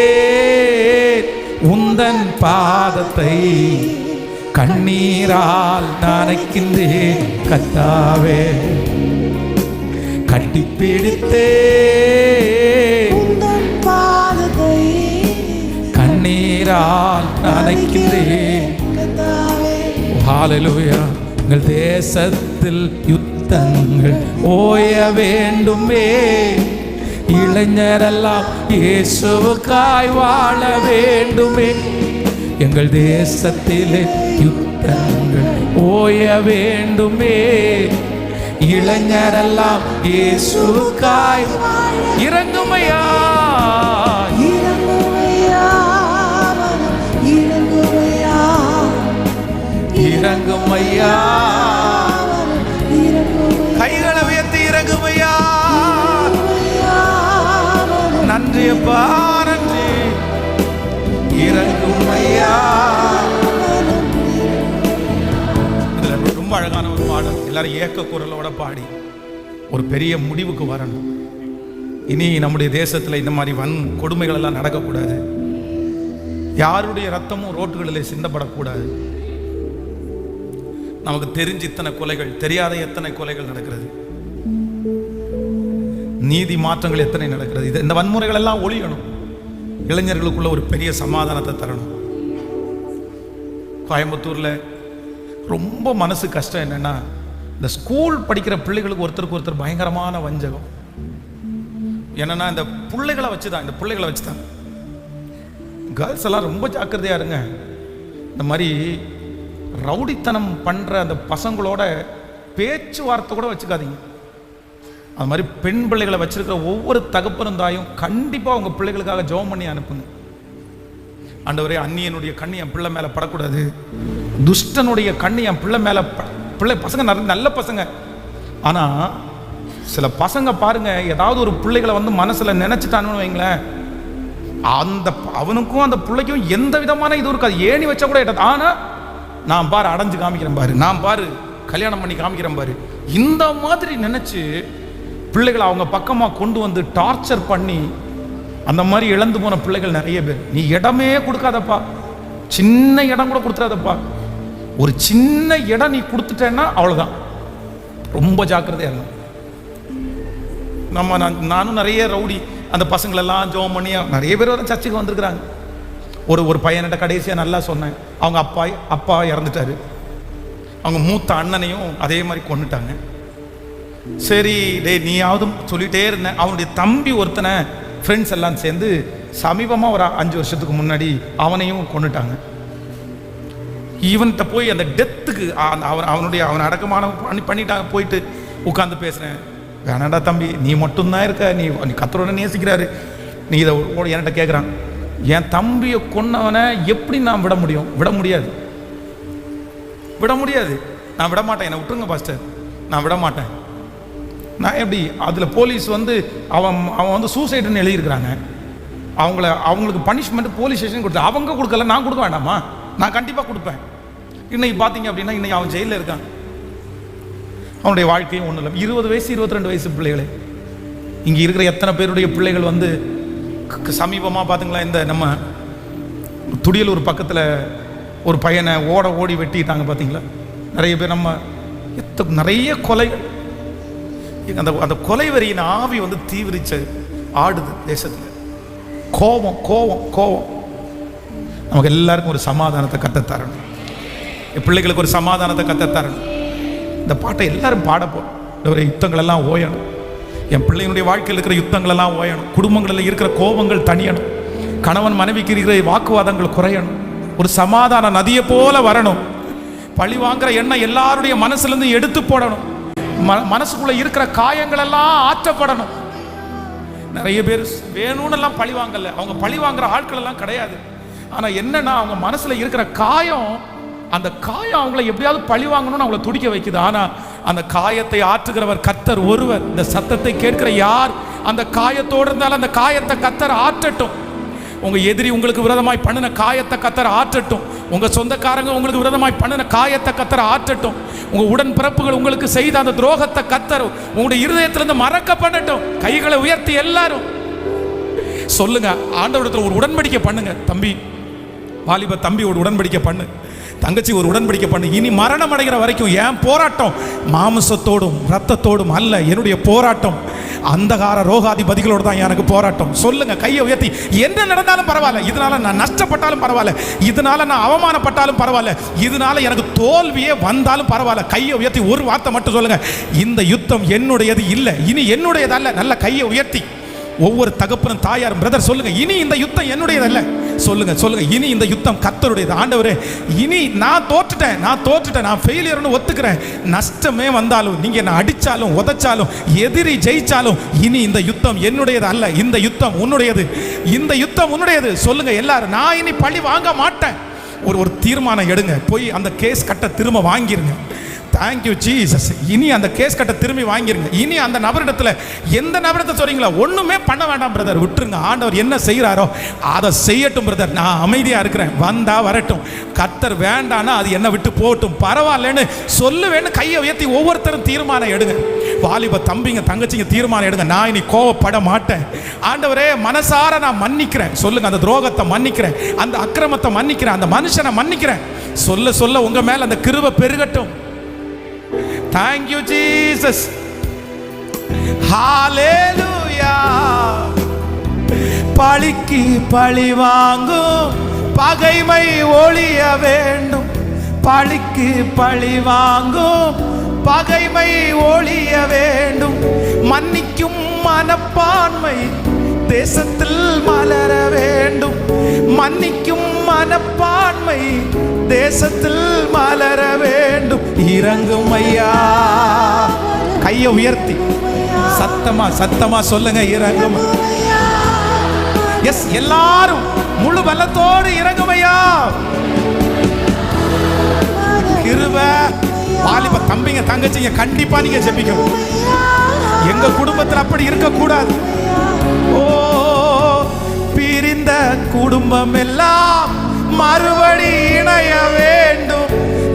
உந்தன் பாதத்தை கண்ணீரால் நனைக்கின்றேன் கர்த்தாவே. கட்டிப்பிடித்தே உந்தன் பாதத்தை கண்ணீரால் நனைக்கின்றேன் கர்த்தாவே. ஹல்லேலூயா. எங்கள் தேசத்தில் யுத்தங்கள் ஓய வேண்டுமே, இளைஞரெல்லாம் இயேசுவுக்காய் வாழ வேண்டுமே. எங்கள் தேசத்திலே யுத்தங்கள் ஓய வேண்டுமே, இளைஞரெல்லாம் இயேசுவுக்காய். இறங்குமையா இறங்குமையா இறங்குமையா இறங்குமையா, கைகளை உயர்த்தி இறங்குமையா. நன்றி அப்பா, நன்றி. இறங்குமையா. இதுல ரொம்ப அழகான ஒரு பாடல், எல்லாரும் ஏக்க குரலோட பாடி ஒரு பெரிய முடிவுக்கு வரணும். இனி நம்முடைய தேசத்துல இந்த மாதிரி கொடுமைகள் எல்லாம் நடக்கக்கூடாது, யாருடைய ரத்தமும் ரோட்டுகளில் சிந்தப்படக்கூடாது. நமக்கு தெரிஞ்சு இத்தனை கொலைகள், தெரியாத எத்தனை கொலைகள் நடக்கிறது, நீதி மாற்றங்கள் எத்தனை நடக்கிறது. இந்த வன்முறைகள் எல்லாம் ஒழியணும், இளைஞர்களுக்குள்ள ஒரு பெரிய சமாதானத்தை தரணும். கோயம்புத்தூர்ல ரொம்ப மனசு கஷ்டம் என்னன்னா, இந்த ஸ்கூல் படிக்கிற பிள்ளைகளுக்கு ஒருத்தருக்கு ஒருத்தர் பயங்கரமான வஞ்சகம். என்னன்னா இந்த பிள்ளைகளை வச்சுதான், இந்த பிள்ளைகளை வச்சுதான் கேர்ள்ஸ் எல்லாம் ரொம்ப ஜாக்கிரதையா இருங்க. இந்த மாதிரி ரவுடித்தனம் பண்ற அந்த பசங்களோட பேச்சுவார்த்தை கூட வச்சுக்காதீங்க. அது மாதிரி பெண் பிள்ளைகளை வச்சிருக்கிற ஒவ்வொரு தகப்பனும் தாயும் கண்டிப்பா உங்க பிள்ளைகளுக்காக ஜெபம் பண்ணி அனுப்புங்க. ஆண்டவரே, அந்நியனுடைய கண்ணி என் பிள்ளை மேல படக்கூடாது, துஷ்டனுடைய கண்ணி என் பிள்ளை மேல பிள்ளை பசங்க நல்ல பசங்க. ஆனா சில பசங்க பாருங்க, ஏதாவது ஒரு பிள்ளைகளை வந்து மனசுல நினைச்சிட்டான்னு வைங்களேன், அந்த அவனுக்கும் அந்த பிள்ளைக்கும் எந்த விதமான இது இருக்காது, ஏணி வச்சா கூட எட்டாது. ஆனா நான் பாரு அடைஞ்சு காமிக்கிறேன் பாரு, நான் பாரு கல்யாணம் பண்ணி காமிக்கிறேன் பாரு, இந்த மாதிரி நினைச்சு பிள்ளைகளை அவங்க பக்கமா கொண்டு வந்து டார்ச்சர் பண்ணி அந்த மாதிரி இழந்து போன பிள்ளைகள் நிறைய பேர். நீ இடமே கொடுக்காதப்பா, சின்ன இடம் கூட கொடுத்துறாதப்பா. ஒரு சின்ன இடம் நீ கொடுத்துட்டேன்னா அவ்வளவுதான், ரொம்ப ஜாக்கிரதையா இருக்கும். நானும் நிறைய ரவுடி அந்த பசங்களெல்லாம் ஜெபம் பண்ணி நிறைய பேர் வர சர்ச்சுக்கு வந்திருக்கிறாங்க. ஒரு பையன்கிட்ட கடைசியாக நல்லா சொன்னேன், அவங்க அப்பா இறந்துட்டாரு, அவங்க மூத்த அண்ணனையும் அதே மாதிரி கொண்டுட்டாங்க. சரி டே நீயாவது சொல்லிட்டே இருந்தேன். அவனுடைய தம்பி ஒருத்தனை ஃப்ரெண்ட்ஸ் எல்லாம் சேர்ந்து சமீபமாக ஒரு 5 வருஷத்துக்கு முன்னாடி அவனையும் கொண்டுட்டாங்க. இவன்கிட்ட போய் அந்த டெத்துக்கு அவன் அடக்கமான பண்ணிட்டாங்க. போயிட்டு உட்காந்து பேசுகிறேன், வேணாண்டா தம்பி, நீ மட்டும்தான் இருக்க, நீ கர்த்தரோட நேசிக்கிறாரு, நீ இதை என்கிட்ட கேட்குறான். என் தம்பியை கொன்னவனை எப்படி நான் விட முடியும்? விட முடியாது, விட முடியாது. நான் விட மாட்டேன், என்னை விட்டுருங்க பாஸ்டர், நான் விட மாட்டேன். நான் எப்படி அதில் போலீஸ் வந்து அவன் வந்து சூசைடுன்னு எழுதியிருக்கிறாங்க. அவங்களுக்கு பனிஷ்மெண்ட் போலீஸ் ஸ்டேஷன் கொடுத்து அவங்க கொடுக்கல, நான் கொடுக்க வேண்டாமா? நான் கண்டிப்பாக கொடுப்பேன். இன்னைக்கு பார்த்தீங்க அப்படின்னா இன்னைக்கு அவன் ஜெயிலில் இருக்கான். அவனுடைய வாழ்க்கையும் ஒன்றும் இல்லை. 20 வயசு 22 வயசு பிள்ளைகளே. இங்கே இருக்கிற எத்தனை பேருடைய பிள்ளைகள் வந்து சமீபமாக பார்த்துங்களா, இந்த நம்ம துடியலூர் பக்கத்தில் ஒரு பையனை ஓடி வெட்டிட்டாங்க பார்த்தீங்களா? நிறைய பேர் நம்ம நிறைய கொலைகள். அந்த கொலை வரியின் ஆவி வந்து தீவிரிச்சு ஆடுது தேசத்தில். கோபம் கோபம் கோபம். நமக்கு எல்லாருக்கும் ஒரு சமாதானத்தை கற்றுத்தரணும். என் பிள்ளைகளுக்கு ஒரு சமாதானத்தை கற்றுத்தரணும். இந்த பாட்டை எல்லாரும் பாடப்போம். ஒரு யுத்தங்கள் எல்லாம் ஓயணும். என் பிள்ளைகளுடைய வாழ்க்கையில் இருக்கிற யுத்தங்கள் எல்லாம் ஓயணும். குடும்பங்களில் இருக்கிற கோபங்கள் தனியணும். கணவன் மனைவிக்கு இருக்கிற வாக்குவாதங்கள் குறையணும். ஒரு சமாதான நதியை போல வரணும். பழி வாங்குற எண்ணம் எல்லாருடைய மனசுலேருந்து எடுத்து போடணும். மனசுக்குள்ள இருக்கிற காயங்கள் எல்லாம் ஆற்றப்படணும். நிறைய பேர் வேணும்னு எல்லாம் பழி வாங்கல, அவங்க பழி வாங்குற ஆட்கள் எல்லாம் கிடையாது. ஆனா என்னன்னா அவங்க மனசுல இருக்கிற காயம், அந்த காயம் அவங்கள எப்படியாவது பழி வாங்கணும்னு அவங்கள துடிக்க வைக்குது. ஆனா அந்த காயத்தை ஆற்றுகிறவர் கர்த்தர் ஒருவர். இந்த சத்தத்தை கேட்கிற யார் அந்த காயத்தோடு இருந்தாலும் அந்த காயத்தை கர்த்தர் ஆற்றட்டும். உங்க எதிரி உங்களுக்கு விரோதமாய் பண்ணின காயத்தை கர்த்தர் ஆற்றட்டும். உங்க சொந்தக்காரங்க உங்களுக்கு விரோதமாய் பண்ணின காயத்தை கர்த்தர் ஆற்றட்டும். உங்க உடன்பிறப்புகள் உங்களுக்கு செய்த அந்த துரோகத்தை கர்த்தர் உங்களுடைய இருதயத்திலிருந்து மறக்க பண்ணட்டும். கைகளை உயர்த்தி எல்லாரும் சொல்லுங்க, ஆண்டவரிடத்தில் ஒரு உடன்படிக்கை பண்ணுங்க. தம்பி, வாலிப தம்பி ஒரு உடன்படிக்கை பண்ணு. தங்கச்சி ஒரு உடன்படிக்கை பண்ணு. இனி மரணம் அடைகிற வரைக்கும் என் போராட்டம் மாம்சத்தோடும் இரத்தத்தோடும் அல்ல. என்னுடைய போராட்டம் அந்தகார ரோகாதிபதிகளோடு தான் எனக்கு போராட்டம். சொல்லுங்க, கையை உயர்த்தி. என்ன நடந்தாலும் பரவாயில்ல, இதனால நான் நஷ்டப்பட்டாலும் பரவாயில்ல, இதனால நான் அவமானப்பட்டாலும் பரவாயில்ல, இதனால எனக்கு தோல்வியே வந்தாலும் பரவாயில்ல, கையை உயர்த்தி ஒரு வார்த்தை மட்டும் சொல்லுங்க, இந்த யுத்தம் என்னுடையது இல்லை, இனி என்னுடையது அல்ல. நல்ல கையை உயர்த்தி ஒவ்வொரு தகப்பனும் தாயாரும் பிரதர் சொல்லுங்க, இனி இந்த யுத்தம் என்னுடையதல்ல. சொல்லுங்க சொல்லுங்க, இனி இந்த யுத்தம் கர்த்தருடையது. ஆண்டவரே, இனி நான் தோற்றுட்டேன், நான் ஃபெயிலியர்னு ஒத்துக்கிறேன். நஷ்டமே வந்தாலும், நீங்க என்ன அடிச்சாலும் உதைச்சாலும் எதிரி ஜெயிச்சாலும் இனி இந்த யுத்தம் என்னுடையது அல்ல, இந்த யுத்தம் உன்னுடையது, இந்த யுத்தம் உன்னுடையது. சொல்லுங்க எல்லாரும், நான் இனி பழி வாங்க மாட்டேன். ஒரு தீர்மானம் எடுங்க. போய் அந்த கேஸ் கட்ட திரும்ப வாங்கிருங்க. Thank you Jesus. இனி அந்த கேஸ் கட்ட திரும்பி வாங்கிருங்க. இனி அந்த நபரிடத்துல எந்த நபரிடத்தை சொல்றீங்களா, ஒண்ணுமே பண்ண வேண்டாம் பிரதர், விட்டுருங்க. ஆண்டவர் என்ன செய்யறாரோ அதை செய்யட்டும் பிரதர், நான் அமைதியா இருக்கிறேன், வந்தா வரட்டும். கர்த்தர் வேண்டானா அது என்ன விட்டு போகட்டும், பரவாயில்லன்னு சொல்லுவேன்னு கையை உயர்த்தி ஒவ்வொருத்தரும் தீர்மானம் எடுங்க. வாலிப தம்பிங்க தங்கச்சிங்க தீர்மானம் எடுங்க. நான் இனி கோவப்பட மாட்டேன். ஆண்டவரே, மனசார நான் மன்னிக்கிறேன். சொல்லுங்க, அந்த துரோகத்தை மன்னிக்கிறேன், அந்த அக்கிரமத்தை மன்னிக்கிறேன், அந்த மனுஷனை மன்னிக்கிறேன். சொல்ல சொல்ல உங்க மேல அந்த கிருபை பெருகட்டும். Thank you Jesus. Hallelujah. பழிக்கு பழி வாங்கும் பகைமை ஒழிய வேண்டும். பழிக்கு பழி வாங்கும் பகைமை ஒழிய வேண்டும். மன்னிக்கும் மனப்பான்மை தேசத்தில் மலர வேண்டும். மன்னிக்கும் மனப்பான்மை தேசத்தில் மலர வேண்டும். இறங்கும் ஐயா. கையை உயர்த்தி சத்தமா சொல்லுங்க, இறங்கும். எஸ், எல்லாரும் முழு பலத்தோடு இறங்கும் ஐயா. கிருபை. வாலிப தம்பிங்க தங்கச்சிங்க கண்டிப்பா நீங்க ஜெபிக்கணும். எங்க குடும்பத்தில் அப்படி இருக்கக்கூடாது. ஓ, பிரிந்த குடும்பம் எல்லாம் மறுபடி இணைய வேண்டும்.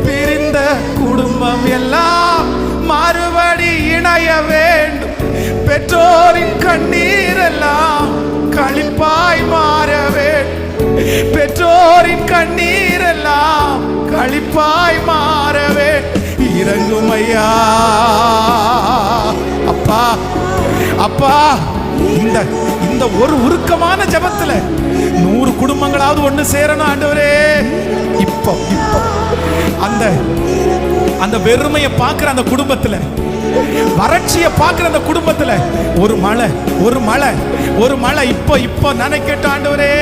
பிரிந்த குடும்பம் எல்லாம் மறுபடி இணைய வேண்டும். பெற்றோரின் கண்ணீர் எல்லாம் களிப்பாய் மாற வேண்டும். பெற்றோரின் கண்ணீர் எல்லாம் களிப்பாய் மாற வேண்டும். இறங்கும் ஐயா. அப்பா அப்பா, இந்த ஒரு உருக்கமான ஜெபத்துல 100 குடும்பங்களாவது ஒண்ணு சேரணும் ஆண்டவரே. இப்போ அந்த வெறுமையை பார்க்கிற அந்த குடும்பத்துல, வறட்சியை பார்க்கிற அந்த குடும்பத்துல ஒரு மழை இப்போ நினைக்கட்டும் ஆண்டவரே,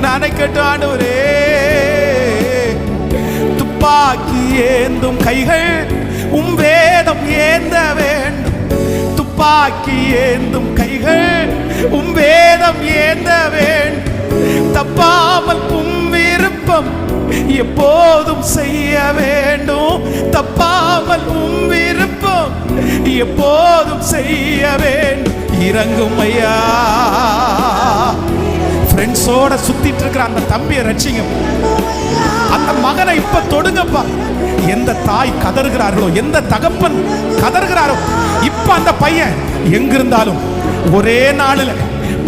நினைக்கட்டும் ஆண்டவரே. துப்பாக்கி ஏந்தும் கைகள் வேதம் ஏந்த வேண்டும். துப்பாக்கி ஏந்தும் கைகள் வேதம் ஏந்த வேண்டும். தப்பாமல் விருப்பம் எப்போதும் செய்ய வேண்டும், தப்பாமல் உம் விருப்பம் எப்போதும் செய்ய வேண்டும். இறங்கும் ஐயா. ஃப்ரெண்ட்ஸோட சுத்திட்டு இருக்கிற அந்த தம்பியை ரட்சிங்க. அந்த மகனை இப்ப தொடுங்கப்பா. எந்த தாய் கதறுகிறார்களோ, எந்த தகப்பன் கதறுகிறாரோ, இப்ப அந்த பையன் எங்கிருந்தாலும் ஒரே நாளில்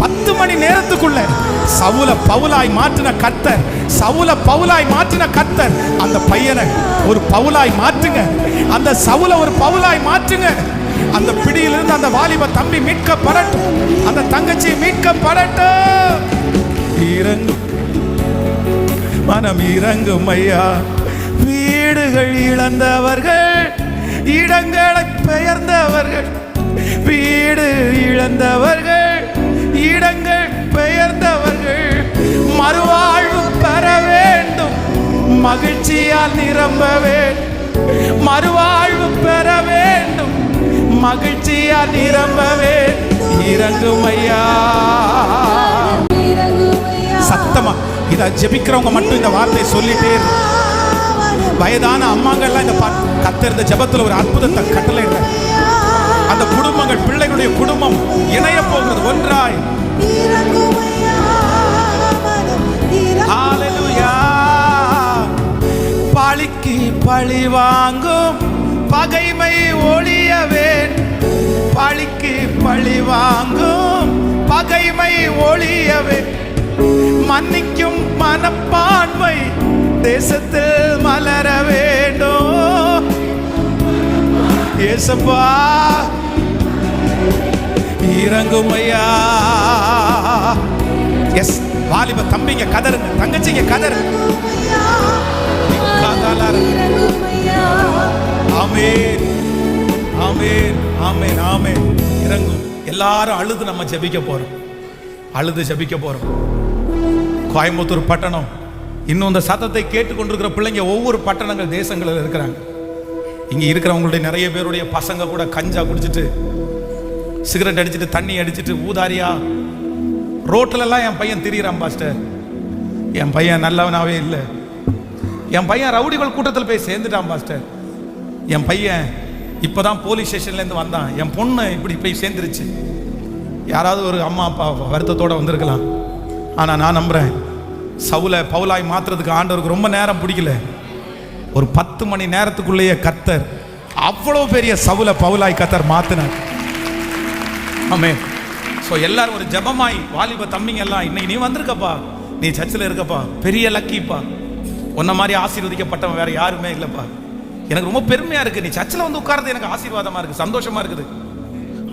10 மணி நேரத்துக்குள்ள சவுல பவுலாய் மாற்றின கர்த்தர், சவுல பவுலாய் மாற்றின கர்த்தர் அந்த பையனை ஒரு பவுலாய் மாற்றுங்க. அந்த சவுல ஒரு பவுலாய் மாற்றுங்க. அந்த பிடியிலிருந்து அந்த வாலிப தம்பி மீட்கப்படட்டும், அந்த தங்கச்சி மீட்கப்படட்டும். இறங்கும் மனம் இறங்கும் ஐயா. வீடுகள் இழந்தவர்கள், இடங்களை பெயர்ந்தவர்கள், வீடு இழந்தவர்கள், இடங்கள் பெயர்ந்தவர்கள் மறுவாழ்வு பெற வேண்டும், மகிழ்ச்சியால் நிரம்ப வேண்டும். மறுவாழ்வு பெற வேண்டும், மகிழ்ச்சியால் நிரம்ப வேண்டும். இறங்கும் ஐயா. சத்தமா இதை ஜெபிக்கிறவங்க மட்டும் இந்த வார்த்தையை சொல்லிட்டே இருக்கு. வயதான அம்மாங்கள்லாம் இந்த கர்த்தர் இந்த ஜெபத்தில் ஒரு அற்புதத்தை கட்டளையிட, அந்த குடும்பங்கள், பிள்ளைகளுடைய குடும்பம் இணைய போகிறது ஒன்றாய். ஹல்லேலூயா. பழிக்கு பழி வாங்கும் பகைமை ஒழியவே, பழிக்கு பழி வாங்கும் பகைமை ஒழியவே, மன்னிக்கும் மனப்பான்மை தேசத்தில் மலர வேண்டும். இயேசுப்பா இறங்கும் ஐயா. எஸ், வாலிப தம்பிங்க கதறுங்க, தங்கச்சிங்க கதறுங்க. ஆமென் ஆமென் ஆமென் ஆமென். இறங்கும். எல்லாரும் அழுது நம்ம ஜெபிக்க போறோம், அழுது ஜெபிக்க போறோம். கோயம்புத்தூர் பட்டணம், இன்னும் இந்த சத்தத்தை கேட்டுக்கொண்டிருக்கிற பிள்ளைங்க ஒவ்வொரு பட்டணங்கள் தேசங்களில் இருக்கிறாங்க. இங்க இருக்கிறவங்களுடைய நிறைய பேருடைய பசங்க கூட கஞ்சா குடிச்சிட்டு, சிகரெட் அடிச்சுட்டு, தண்ணி அடிச்சுட்டு, ஊதாரியா ரோட்ல எல்லாம் என் பையன் திரியிறான் பாஸ்டர். என் பையன் நல்லவனாவே இல்லை. என் பையன் ரவுடிகள் கூட்டத்தில் போய் சேர்ந்துட்டான் பாஸ்டர். என் பையன் இப்பதான் போலீஸ் ஸ்டேஷன்ல இருந்து வந்தான். என் பொண்ணு இப்படி போய் சேர்ந்துருச்சு. யாராவது ஒரு அம்மா அப்பா வருத்தத்தோட வந்திருக்கலாம். ஆனா நான் நம்புறேன், சவுல பவுலாய் மாத்துறதுக்கு ஆண்டவருக்கு ரொம்ப நேரம் பிடிக்கல. ஒரு 10 மணி நேரத்துக்குள்ளேயே கர்த்தர் அவ்வளவு பெரிய சவுல பவுலாய் கர்த்தர் மாத்தினார். ஆமென். ஸோ எல்லாரும் ஒரு ஜபமாய், வாலிப தம்பிங்க எல்லாம், இன்னைக்கு நீ வந்திருக்கப்பா, நீ சர்ச்சில் இருக்கப்பா, பெரிய லக்கிப்பா. உன்ன மாதிரி ஆசீர்வதிக்கப்பட்டவன் வேற யாருமே இல்லைப்பா. எனக்கு ரொம்ப பெருமையா இருக்கு, நீ சர்ச்சில் வந்து உட்கார்றது எனக்கு ஆசீர்வாதமா இருக்கு, சந்தோஷமா இருக்குது.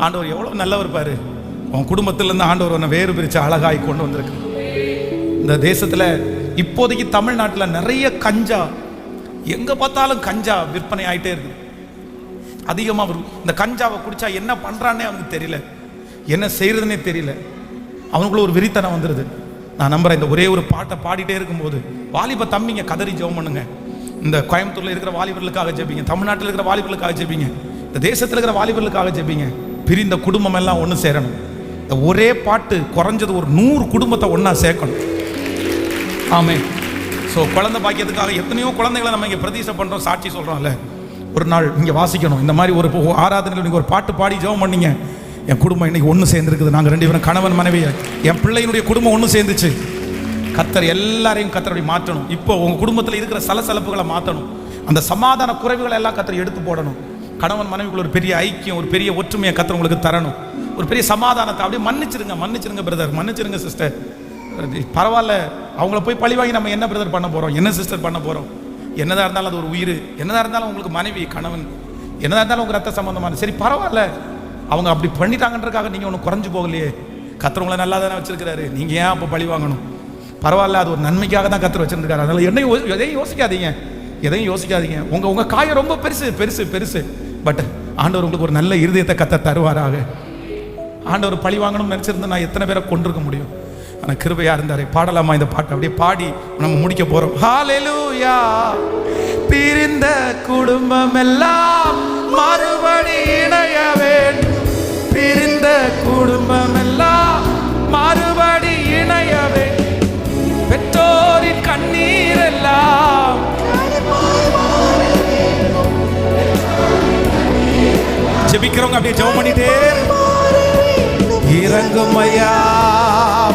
ஆண்டவர் எவ்வளவு நல்லவர் பாரு. உன் குடும்பத்திலிருந்து ஆண்டவர் உன்னை வேறு பிரிச்சு அழகாய் கொண்டு வந்திருக்கு. இந்த தேசத்துல இப்போதைக்கு தமிழ்நாட்டில் நிறைய கஞ்சா, எங்க பார்த்தாலும் கஞ்சா விற்பனை ஆயிட்டே இருக்கு. அதிகமா இந்த கஞ்சாவை குடிச்சா என்ன பண்றான்னே அவனுக்கு தெரியல, என்ன செய்யறதுன்னே தெரியல. அவனுக்குள்ள ஒரு வெறித்தனம் வந்துருது. நான் நம்புறேன், இந்த ஒரே ஒரு பாட்டை பாடிட்டே இருக்கும்போது வாலிப தம்பிங்க கதறி ஜெபம் பண்ணுங்க. இந்த கோயம்புத்தூர்ல இருக்கிற வாலிபர்களுக்காக ஜெபிங்க, தமிழ்நாட்டில் இருக்கிற வாலிபர்களுக்காக ஜெபிங்க, இந்த தேசத்தில் இருக்கிற வாலிபர்களுக்காக ஜெபிங்க. பிரிந்த குடும்பம் எல்லாம் ஒன்று சேரணும். இந்த ஒரே பாட்டு குறைஞ்சது ஒரு 100 குடும்பத்தை ஒன்னா சேர்க்கணும். ஆமே. ஸோ குழந்தை பாக்கியத்துக்காக எத்தனையோ குழந்தைகளை நம்ம இங்கே பிரதிஷ்டை பண்ணுறோம், சாட்சி சொல்கிறோம்ல. ஒரு நாள் இங்கே வாசிக்கணும். இந்த மாதிரி ஒரு ஆராதனையில் நீங்கள் ஒரு பாட்டு பாடி ஜெபம் பண்ணீங்க, என் குடும்பம் இன்னைக்கு ஒன்று சேர்ந்துருக்குது, நாங்கள் 2 பேரும் கணவன் மனைவி, என் பிள்ளையினுடைய குடும்பம் ஒன்று சேர்ந்துச்சு. கர்த்தர் எல்லாரையும் கர்த்தர் அப்படி மாற்றணும். இப்போ உங்கள் குடும்பத்தில் இருக்கிற சலசலப்புகளை மாற்றணும். அந்த சமாதான குறைவுகளை எல்லாம் கர்த்தர் எடுத்து போடணும். கணவன் மனைவிக்குள்ள ஒரு பெரிய ஐக்கியம், ஒரு பெரிய ஒற்றுமையை கர்த்தர் உங்களுக்கு தரணும். ஒரு பெரிய சமாதானத்தை அப்படியே மன்னிச்சிருங்க, மன்னிச்சிருங்க பிரதர், மன்னிச்சிருங்க சிஸ்டர். பரவாயில்ல, அவங்கள போய் பழி வாங்கி நம்ம என்ன பிரதர் பண்ண போகிறோம், என்ன சிஸ்டர் பண்ண போகிறோம்? என்னதான் இருந்தாலும் அது ஒரு உயிர், என்னதான் இருந்தாலும் உங்களுக்கு மனைவி கணவன், என்னதான் இருந்தாலும் உங்கள் ரத்த சம்பந்தமான, சரி பரவாயில்ல, அவங்க அப்படி பண்ணிட்டாங்கன்றதுக்காக நீங்கள் ஒன்றும் குறைஞ்சு போகலையே. கர்த்தர் நல்லா தானே வச்சிருக்கிறாரு, நீங்கள் ஏன் அப்போ பழி வாங்கணும்? பரவாயில்ல, அது ஒரு நன்மைக்காக தான் கர்த்தர் வச்சிருக்காரு. அதனால எதையும் யோசிக்காதீங்க, எதையும் யோசிக்காதீங்க. உங்கள் காயம் ரொம்ப பெருசு பெருசு பெருசு. பட் ஆண்டவர் உங்களுக்கு ஒரு நல்ல இருதயத்தை கர்த்தர் தருவாராக. ஆண்டவர் பழி வாங்கணும்னு நினச்சிருந்தா நான் எத்தனை பேரை கொண்டிருக்க முடியும்? ஆனால் கிருபையா இருந்தாரே. பாடலாமா இந்த பாட்டை? அப்படியே பாடி நம்ம முடிக்க போறோம். ஹல்லேலூயா. பிரிந்த குடும்பம் எல்லாம் மறுபடி இணைய வேண்டும், பிரிந்த குடும்பம் எல்லாம் மறுபடி இணைய வேண்டும், பெற்றோரின் கண்ணீர் எல்லாம் ஜெபம் பண்ணிட்டே இறங்கும் ஐயா,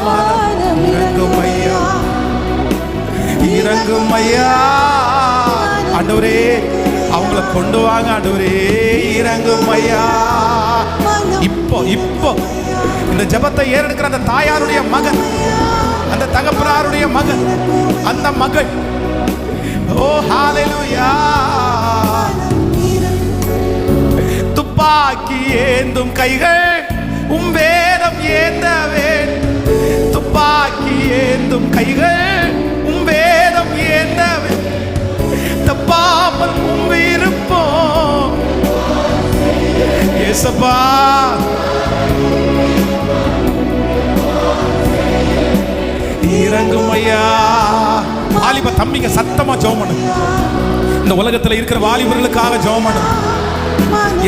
மனம் இறங்கும் ஐயா, இறங்கும் ஐயா. ஆண்டவரே அவங்கள கொண்டு வாங்க ஆண்டவரே, இறங்கும் ஐயா. இப்போ இப்போ இந்த ஜெபத்தை ஏறெடுக்கிற அந்த தாயாருடைய மகன், அந்த தகப்பனாருடைய மகன், அந்த மகள், ஓ ஹalleluya. துப்பாக்கி ஏந்தும் கைகள் வேதம் ஏந்தவே, துப்பாக்கி ஏந்தும் கைகள் வேதம் ஏந்தவே, தப்பாமல் இருப்போம் ஏசப்பா. இறங்கும் ஐயா. வாலிப தம்பிங்க சத்தமா ஜெபம் பண்ணுங்க. இந்த உலகத்துல இருக்கிற வாலிபர்களுக்காக ஜெபம் பண்ணுங்க.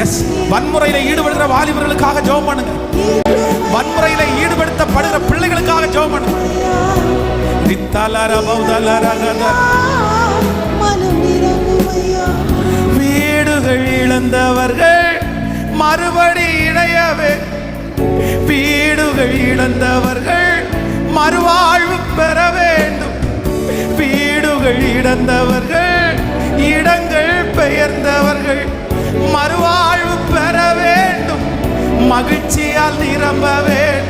எஸ், வன்முறையில ஈடுபடுகிற வாலிபர்களுக்காக ஜெபம் பண்ணுங்க. வன்முறையில ஈடுபடுத்தப்படுகிற பிள்ளைகளுக்காக ஜெபம் பண்ணுங்க. வீடுகள் இழந்தவர்கள் மறுபடி இணையவே, வீடுகள் இழந்தவர்கள் மறுவாழ்வு பெற வேண்டும். வீடுகள் இழந்தவர்கள், இடங்கள் பெயர்ந்தவர்கள் மறுவாழ்வு பெற வேண்டும். மகிழ்ச்சியால் நிரம்ப வேண்டும்,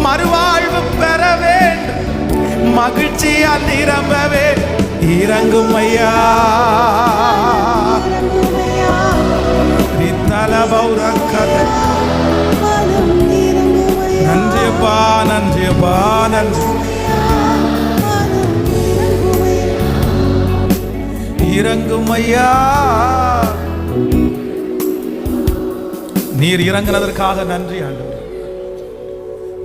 மறுவாழ்வு பெற வேண்டும், மகிழ்ச்சியால் நிரம்ப வேண்டும். இறங்கும் ஐயா, நன்றியப்பா, நன்றியப்பா, நன்றி. இறங்கும் ஐயா. நீர் இறங்கினதற்காக நன்றி ஆண்டவரே.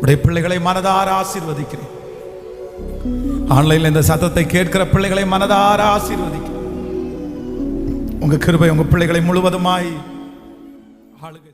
உடைய பிள்ளைகளை மனதார ஆசீர்வதிக்கிறேன். ஆன்லைன்ல இந்த சத்தத்தை கேட்கிற பிள்ளைகளை மனதார ஆசீர்வதிக்கிறேன். உங்க கிருபை உங்க பிள்ளைகளை முழுவதுமாய் ஆளுகை